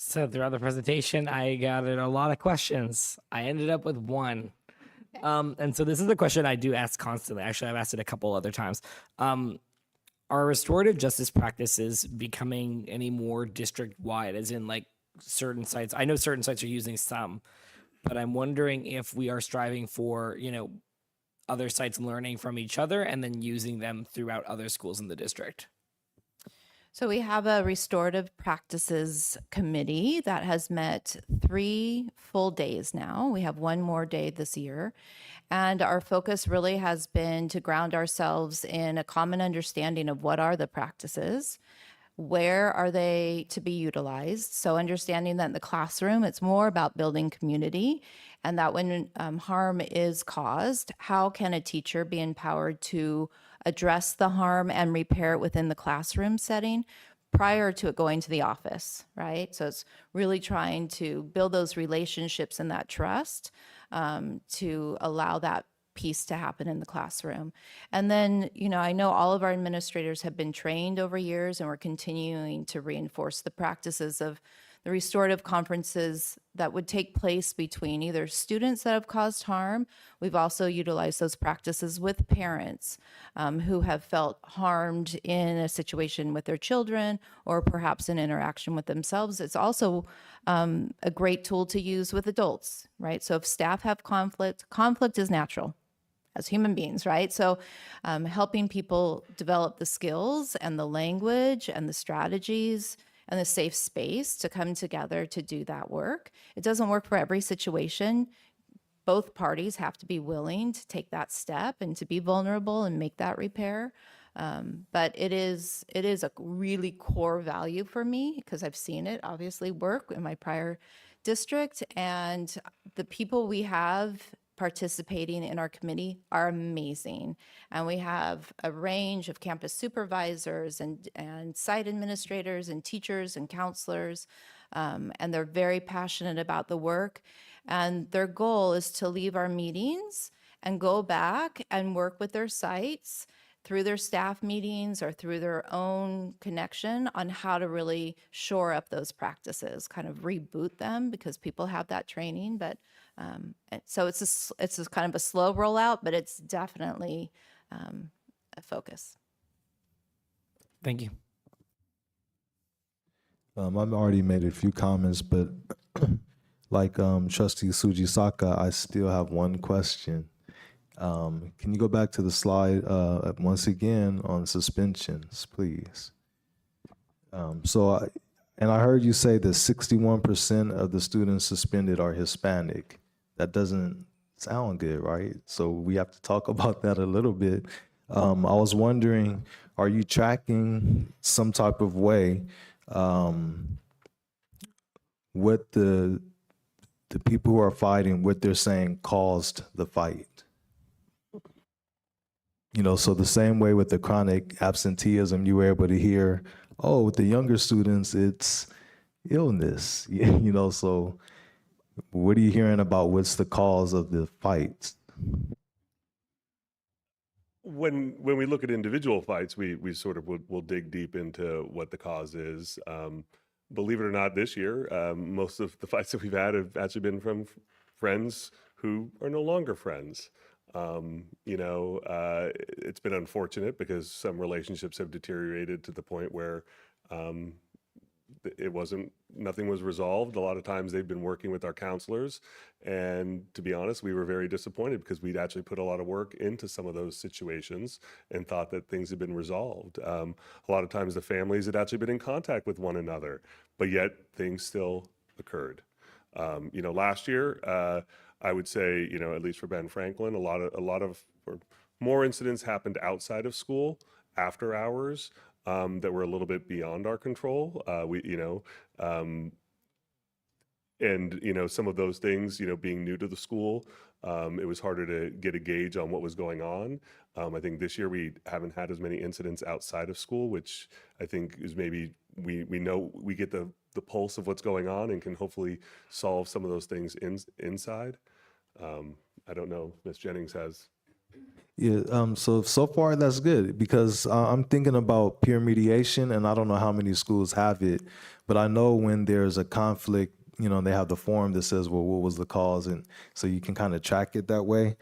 So throughout the presentation, I gathered a lot of questions. I ended up with one. And so this is a question I do ask constantly. Actually, I've asked it a couple other times. Are restorative justice practices becoming any more district-wide, as in like certain sites? I know certain sites are using some, but I'm wondering if we are striving for, other sites learning from each other and then using them throughout other schools in the district. So we have a restorative practices committee that has met 3 full days now. We have 1 more day this year. And our focus really has been to ground ourselves in a common understanding of what are the practices, where are they to be utilized. So understanding that in the classroom, it's more about building community, and that when harm is caused, how can a teacher be empowered to address the harm and repair it within the classroom setting prior to it going to the office, right? So it's really trying to build those relationships and that trust to allow that piece to happen in the classroom. And then, I know all of our administrators have been trained over years, and we're continuing to reinforce the practices of the restorative conferences that would take place between either students that have caused harm. We've also utilized those practices with parents who have felt harmed in a situation with their children, or perhaps an interaction with themselves. It's also a great tool to use with adults, right? So if staff have conflict is natural as human beings, right? So helping people develop the skills and the language and the strategies and the safe space to come together to do that work. It doesn't work for every situation. Both parties have to be willing to take that step and to be vulnerable and make that repair. But it is a really core value for me, because I've seen it obviously work in my prior district, and the people we have participating in our committee are amazing. And we have a range of campus supervisors and site administrators and teachers and counselors, and they're very passionate about the work. And their goal is to leave our meetings and go back and work with their sites through their staff meetings or through their own connection on how to really shore up those practices, kind of reboot them, because people have that training. But so it's a kind of a slow rollout, but it's definitely a focus. Thank you. I've already made a few comments, but like Trustee Sujisaka, I still have one question. Can you go back to the slide once again on suspensions, please? And I heard you say that 61% of the students suspended are Hispanic. That doesn't sound good, right? So we have to talk about that a little bit. I was wondering, are you tracking some type of way what the people who are fighting, what they're saying caused the fight? You know, so the same way with the chronic absenteeism, you were able to hear, oh, with the younger students, it's illness. You know, so what are you hearing about what's the cause of the fights? When we look at individual fights, we sort of will dig deep into what the cause is. Believe it or not, this year, most of the fights that we've had have actually been from friends who are no longer friends. It's been unfortunate because some relationships have deteriorated to the point where nothing was resolved. A lot of times they've been working with our counselors. And to be honest, we were very disappointed because we'd actually put a lot of work into some of those situations and thought that things had been resolved. A lot of times the families had actually been in contact with one another, but yet things still occurred. Last year, I would say, at least for Ben Franklin, a lot of or more incidents happened outside of school, after hours, that were a little bit beyond our control. Some of those things, being new to the school, it was harder to get a gauge on what was going on. I think this year we haven't had as many incidents outside of school, which I think is maybe we know we get the pulse of what's going on and can hopefully solve some of those things inside. I don't know, Ms. Jennings has. Yeah, so far that's good because I'm thinking about peer mediation, and I don't know how many schools have it, but I know when there's a conflict, they have the form that says, well, what was the cause? And so you can kind of track it that way.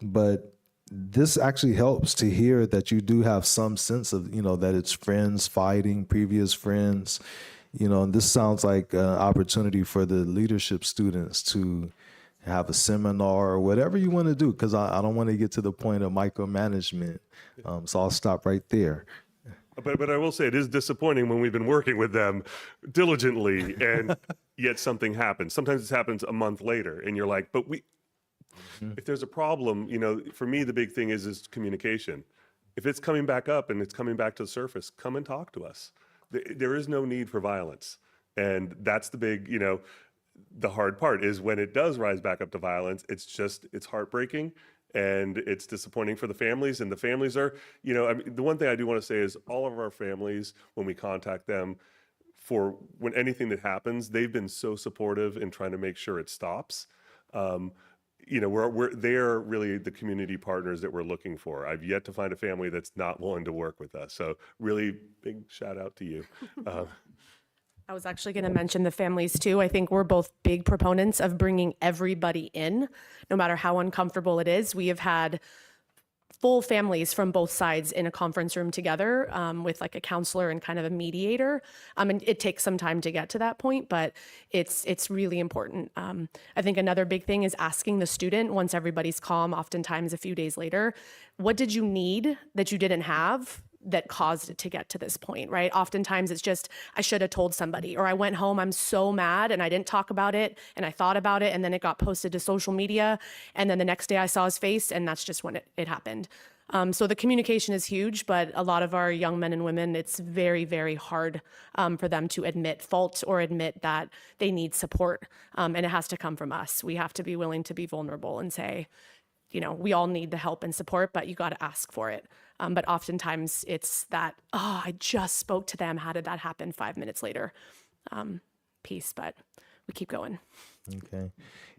But this actually helps to hear that you do have some sense of, that it's friends fighting, previous friends, and this sounds like an opportunity for the leadership students to have a seminar or whatever you want to do, because I don't want to get to the point of micromanagement. So I'll stop right there. But I will say it is disappointing when we've been working with them diligently and yet something happens. Sometimes it happens a month later and you're like, but if there's a problem, for me, the big thing is communication. If it's coming back up and it's coming back to the surface, come and talk to us. There is no need for violence. And that's the big, the hard part is when it does rise back up to violence, it's heartbreaking and it's disappointing for the families. And the families are, the one thing I do want to say is all of our families, when we contact them for when anything that happens, they've been so supportive in trying to make sure it stops. They're really the community partners that we're looking for. I've yet to find a family that's not willing to work with us. So really big shout out to you. I was actually going to mention the families too. I think we're both big proponents of bringing everybody in, no matter how uncomfortable it is. We have had full families from both sides in a conference room together with like a counselor and kind of a mediator. And it takes some time to get to that point, but it's really important. I think another big thing is asking the student once everybody's calm, oftentimes a few days later, what did you need that you didn't have that caused it to get to this point, right? Oftentimes it's just, I should have told somebody, or I went home, I'm so mad and I didn't talk about it and I thought about it and then it got posted to social media and then the next day I saw his face and that's just when it happened. So the communication is huge, but a lot of our young men and women, it's very, very hard for them to admit fault or admit that they need support. And it has to come from us. We have to be willing to be vulnerable and say, we all need the help and support, but you got to ask for it. But oftentimes it's that, I just spoke to them. How did that happen 5 minutes later? Piece, but we keep going. Okay.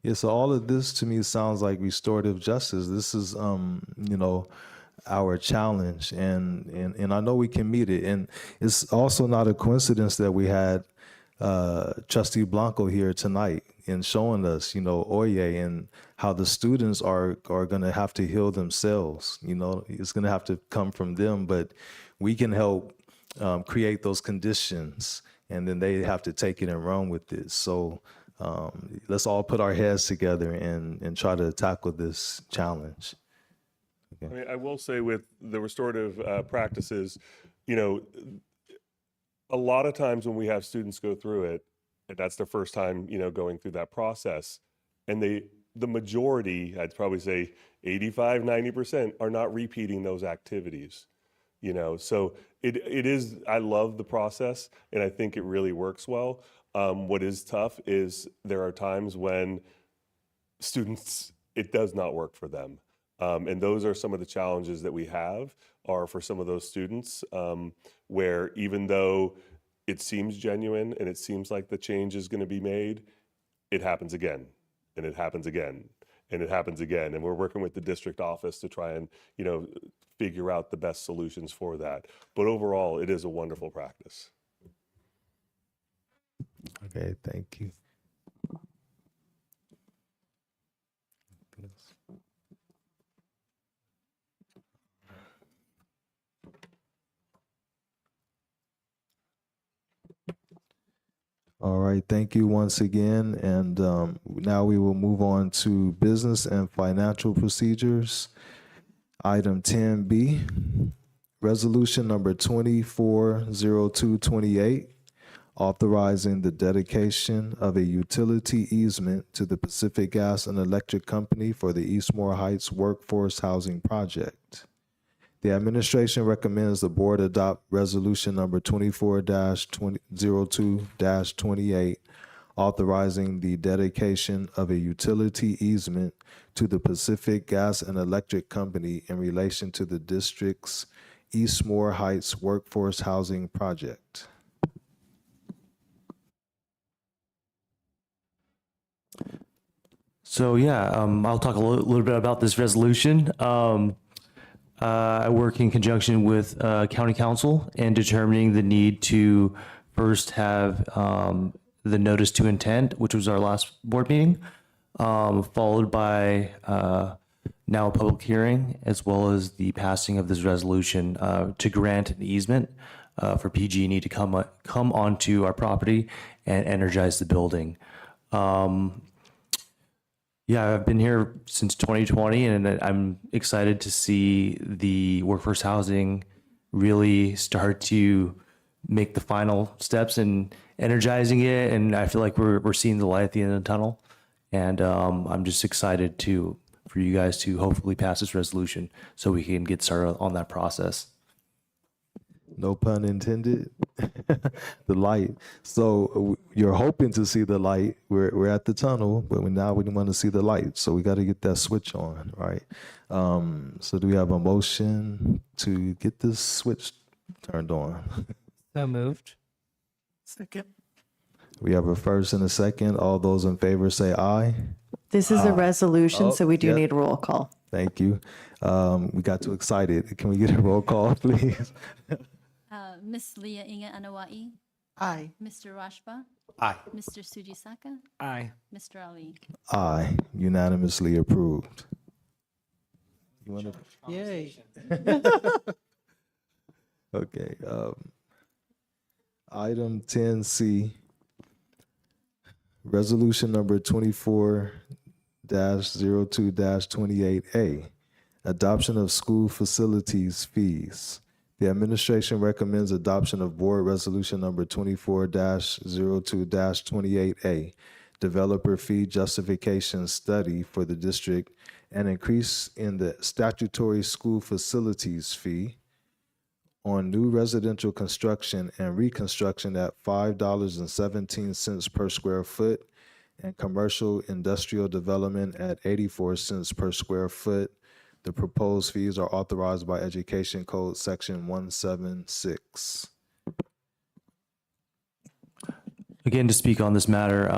Yeah, so all of this to me sounds like restorative justice. This is, our challenge, and I know we can meet it. And it's also not a coincidence that we had Trustee Blanco here tonight and showing us, Oye, and how the students are going to have to heal themselves. It's going to have to come from them, but we can help create those conditions, and then they have to take it and run with it. So let's all put our heads together and try to tackle this challenge. I mean, I will say with the restorative practices, you know, a lot of times when we have students go through it, and that's their first time, you know, going through that process, and the majority, I'd probably say 85, 90% are not repeating those activities, you know. So it is, I love the process, and I think it really works well. What is tough is there are times when students, it does not work for them. And those are some of the challenges that we have are for some of those students, where even though it seems genuine and it seems like the change is going to be made, it happens again, and it happens again, and it happens again. And we're working with the district office to try and, you know, figure out the best solutions for that. But overall, it is a wonderful practice. Okay, thank you. All right, thank you once again. And now we will move on to business and financial procedures. Item 10B, resolution number 240228, authorizing the dedication of a utility easement to the Pacific Gas and Electric Company for the Eastmore Heights Workforce Housing Project. The administration recommends the board adopt resolution number 24-02-28, authorizing the dedication of a utility easement to the Pacific Gas and Electric Company in relation to the district's Eastmore Heights Workforce Housing Project. So yeah, I'll talk a little bit about this resolution. I work in conjunction with County Council in determining the need to first have the notice to intent, which was our last board meeting, followed by now a public hearing, as well as the passing of this resolution to grant an easement for PG&E to come onto our property and energize the building. Yeah, I've been here since 2020, and I'm excited to see the workforce housing really start to make the final steps in energizing it. And I feel like we're seeing the light at the end of the tunnel. And I'm just excited for you guys to hopefully pass this resolution so we can get started on that process. No pun intended. The light. So you're hoping to see the light. We're at the tunnel, but now we want to see the light. So we got to get that switch on, right? So do we have a motion to get this switch turned on? So moved. Second. We have a first and a second. All those in favor say aye. This is a resolution, so we do yep. need a roll call. Thank you. We got too excited. Can we get a roll call, please? Miss Leah Inga Anawai, Aye. Mr. Rashba, Aye. Mr. Sujisaka, Aye. Mr. Ali. Aye. Unanimously approved. You want to? Yay. Okay. Item 10C, resolution number 24-02-28A, adoption of school facilities fees. The administration recommends adoption of board resolution number 24-02-28A, developer fee justification study for the district, an increase in the statutory school facilities fee on new residential construction and reconstruction at $5.17 per square foot, and commercial industrial development at 84 cents per square foot. The proposed fees are authorized by Education Code Section 176. Again, to speak on this matter,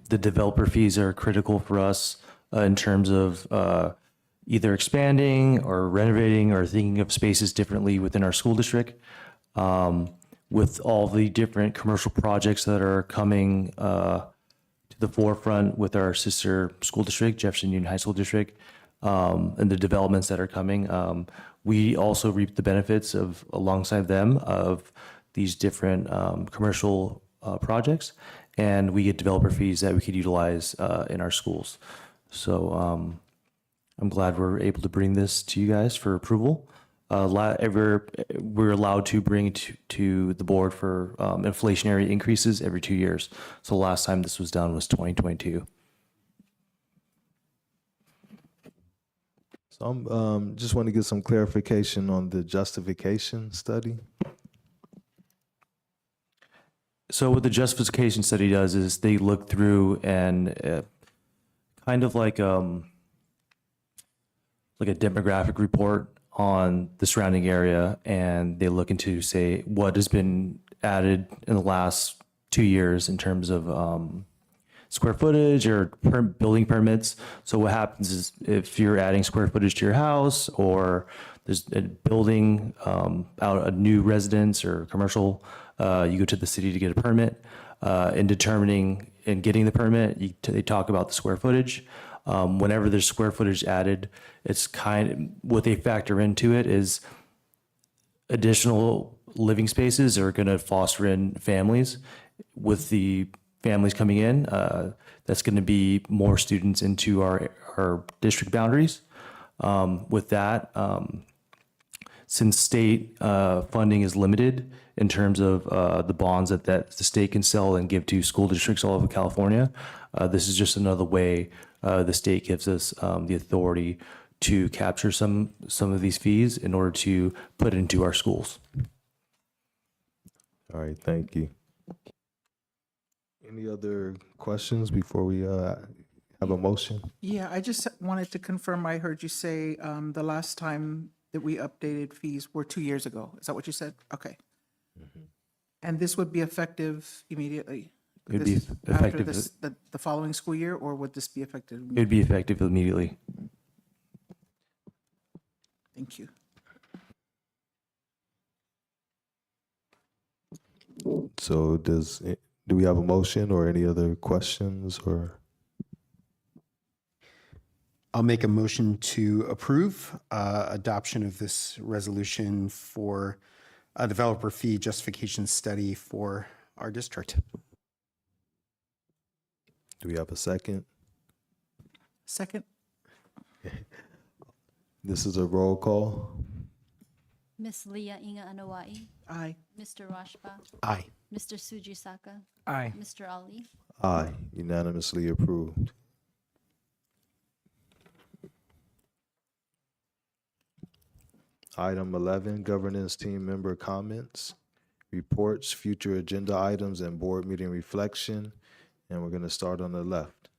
the developer fees are critical for us in terms of either expanding or renovating or thinking of spaces differently within our school district. With all the different commercial projects that are coming to the forefront with our sister school district, Jefferson Union High School District, and the developments that are coming, we also reap the benefits of, alongside them, of these different commercial projects. and we get developer fees that we could utilize in our schools. So I'm glad we're able to bring this to you guys for approval. We're allowed to bring to the board for inflationary increases every 2 years. So the last time this was done was 2022. So I'm just want to get some clarification on the justification study. So what the justification study does is they look through and kind of like a demographic report on the surrounding area, and they look into, say, what has been added in the last 2 years in terms of square footage or building permits. So what happens is if you're adding square footage to your house, or there's a building out a new residence or commercial, you go to the city to get a permit. In determining and getting the permit, they talk about the square footage. Whenever there's square footage added, it's what they factor into it is additional living spaces are going to foster in families. With the families coming in, that's going to be more students into our district boundaries. With that, since state funding is limited in terms of the bonds that the state can sell and give to school districts all over California, this is just another way the state gives us the authority to capture some of these fees in order to put into our schools. All right, thank you. Any other questions before we have a motion? Yeah, I just wanted to confirm, I heard you say the last time that we updated fees were 2 years ago. Is that what you said? Okay. And this would be effective immediately? It would be This is effective. After the following school year, or would this be effective? It would be effective immediately. Thank you. So do we have a motion or any other questions or? I'll make a motion to approve adoption of this resolution for a developer fee justification study for our district. Do we have a second? Second? This is a roll call. Miss Leah Inga Anawai. Aye. Mr. Rashba. Aye. Mr. Sujisaka. Aye. Mr. Ali. Aye, unanimously approved. Item 11, governance team member comments, reports, future agenda items, and board meeting reflection. And we're going to start on the left.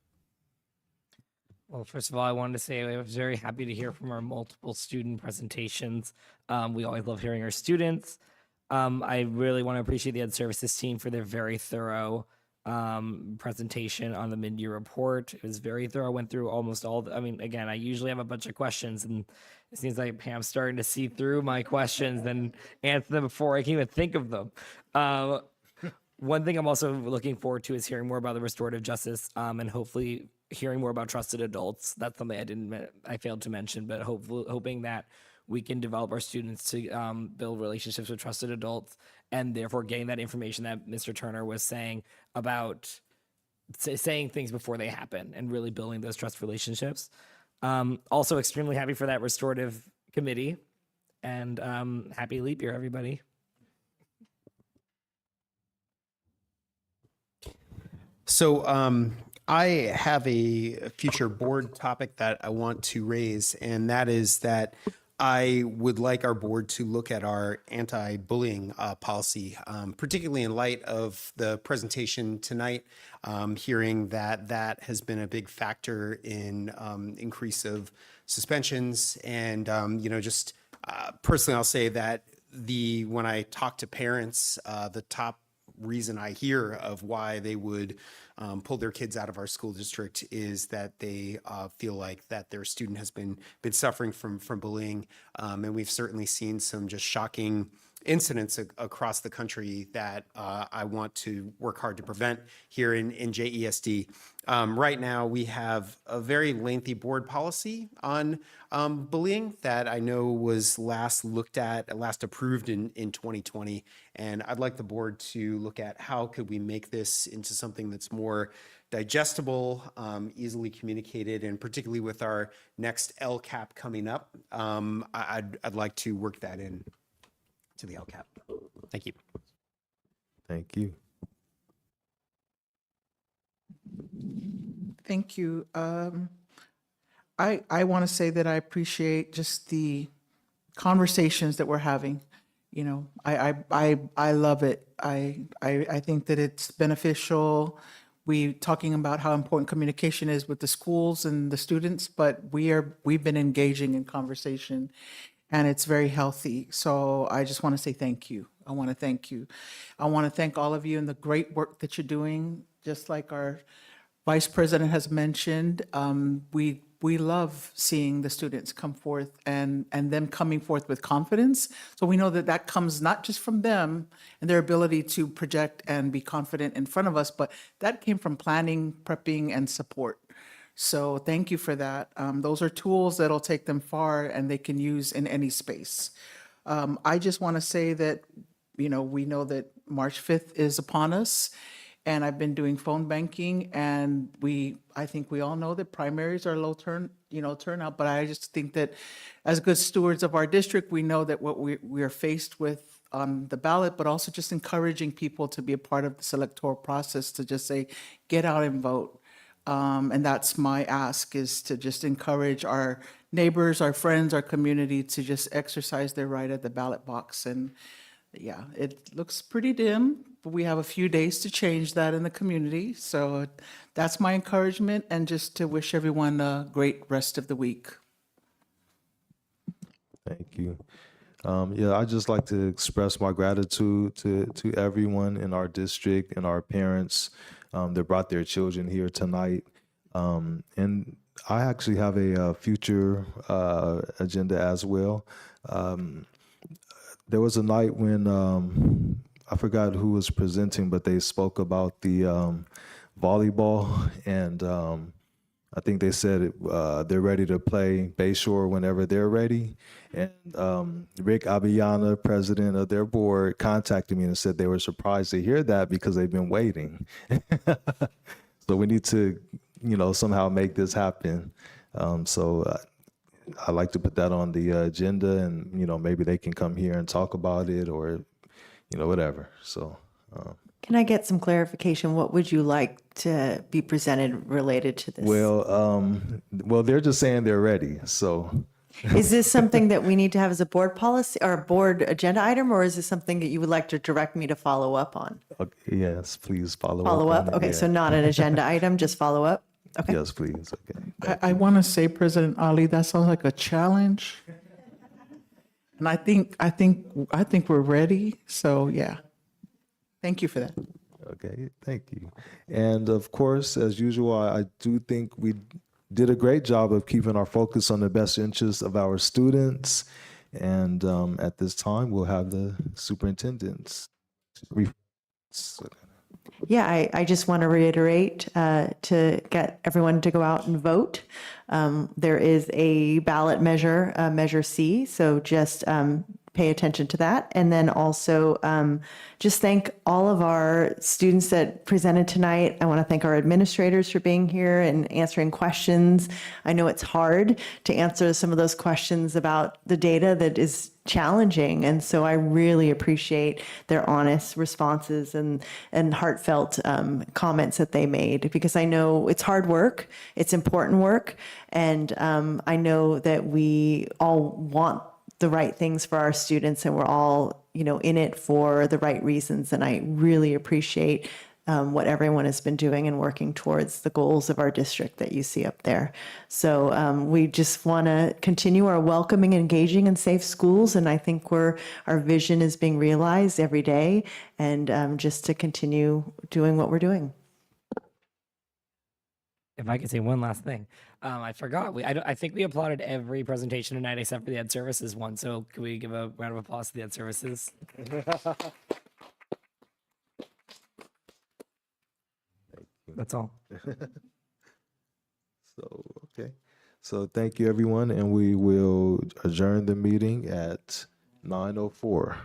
Well, first of all, I wanted to say I was very happy to hear from our multiple student presentations. We always love hearing our students. I really want to appreciate the Ed Services team for their very thorough presentation on the mid-year report. It was very thorough. Went through almost all. Again, I usually have a bunch of questions, and it seems like Pam's starting to see through my questions and answer them before I can even think of them. One thing I'm also looking forward to is hearing more about the restorative justice, and hopefully hearing more about trusted adults. That's something I failed to mention, but hoping that we can develop our students to build relationships with trusted adults, and therefore getting that information that Mr. Turner was saying about saying things before they happen and really building those trust relationships. Also extremely happy for that restorative committee, and happy leap year, everybody. So I have a future board topic that I want to raise, and that is that I would like our board to look at our anti-bullying policy, particularly in light of the presentation tonight, hearing that that has been a big factor in increase of suspensions. And, just personally, I'll say that when I talk to parents, the top reason I hear of why they would pull their kids out of our school district is that they feel like that their student has been suffering from bullying, and we've certainly seen some just shocking incidents across the country that I want to work hard to prevent here in JESD. Right now, we have a very lengthy board policy on bullying that I know was last approved in 2020. And I'd like the board to look at how could we make this into something that's more digestible, easily communicated, and particularly with our next LCAP coming up, I'd like to work that in to the LCAP. Thank you. Thank you. Thank you. I want to say that I appreciate just the conversations that we're having. You know, I love it. I think that it's beneficial. We talking about how important communication is with the schools and the students, but we've been engaging in conversation, and it's very healthy. So I just want to say thank you. I want to thank you. I want to thank all of you and the great work that you're doing. Just like our Vice President has mentioned, we love seeing the students come forth and them coming forth with confidence. So we know that that comes not just from them and their ability to project and be confident in front of us, but that came from planning, prepping, and support. So thank you for that. Those are tools that'll take them far and they can use in any space. I just want to say that, you know, we know that March 5th is upon us. And I've been doing phone banking, and I think we all know that primaries are low turnout, but I just think that as good stewards of our district, we know that what we are faced with on the ballot, but also just encouraging people to be a part of this electoral process, to just say, get out and vote. And that's my ask, is to just encourage our neighbors, our friends, our community to just exercise their right at the ballot box. And yeah, it looks pretty dim, but we have a few days to change that in the community. So that's my encouragement, and just to wish everyone a great rest of the week. Thank you. Yeah, I'd just like to express my gratitude to everyone in our district and our parents that brought their children here tonight. And I actually have a future agenda as well. There was a night when I forgot who was presenting, but they spoke about the volleyball, and I think they said they're ready to play Bayshore whenever they're ready. And Rick Abiyana, president of their board, contacted me and said they were surprised to hear that because they've been waiting. So we need to, you know, somehow make this happen. I'd like to put that on the agenda, and, you know, maybe they can come here and talk about it, or, you know, whatever. So. Can I get some clarification? What would you like to be presented related to this? Well, they're just saying they're ready. So. Is this something that we need to have as a board policy or a board agenda item, or is this something that you would like to direct me to follow up on? Okay, yes, please follow up. Follow up? on it, Okay, yeah. so not an agenda item, just follow up? Okay. Yes, please. Okay. I want to say, President Ali, that sounds like a challenge. And I think we're ready. So yeah, thank you for that. Okay, thank you. And of course, as usual, I do think we did a great job of keeping our focus on the best interests of our students. And at this time, we'll have the superintendent's Yeah, I just want to reiterate to get everyone to go out and vote. There is a ballot measure, Measure C, so just pay attention to that. And then also just thank all of our students that presented tonight. I want to thank our administrators for being here and answering questions. I know it's hard to answer some of those questions about the data that is challenging. And so I really appreciate their honest responses and heartfelt comments that they made, because I know it's hard work, it's important work. And I know that we all want the right things for our students, and we're all, you know, in it for the right reasons. And I really appreciate what everyone has been doing and working towards the goals of our district that you see up there. So we just want to continue our welcoming, engaging, and safe schools. And I think our vision is being realized every day, and just to continue doing what we're doing. if I could say one last thing, I forgot. I think we applauded every presentation tonight except for the Ed Services one. So can we give a round of applause to the Ed Services? That's all. So, okay. So thank you, everyone, and we will adjourn the meeting at 9:04.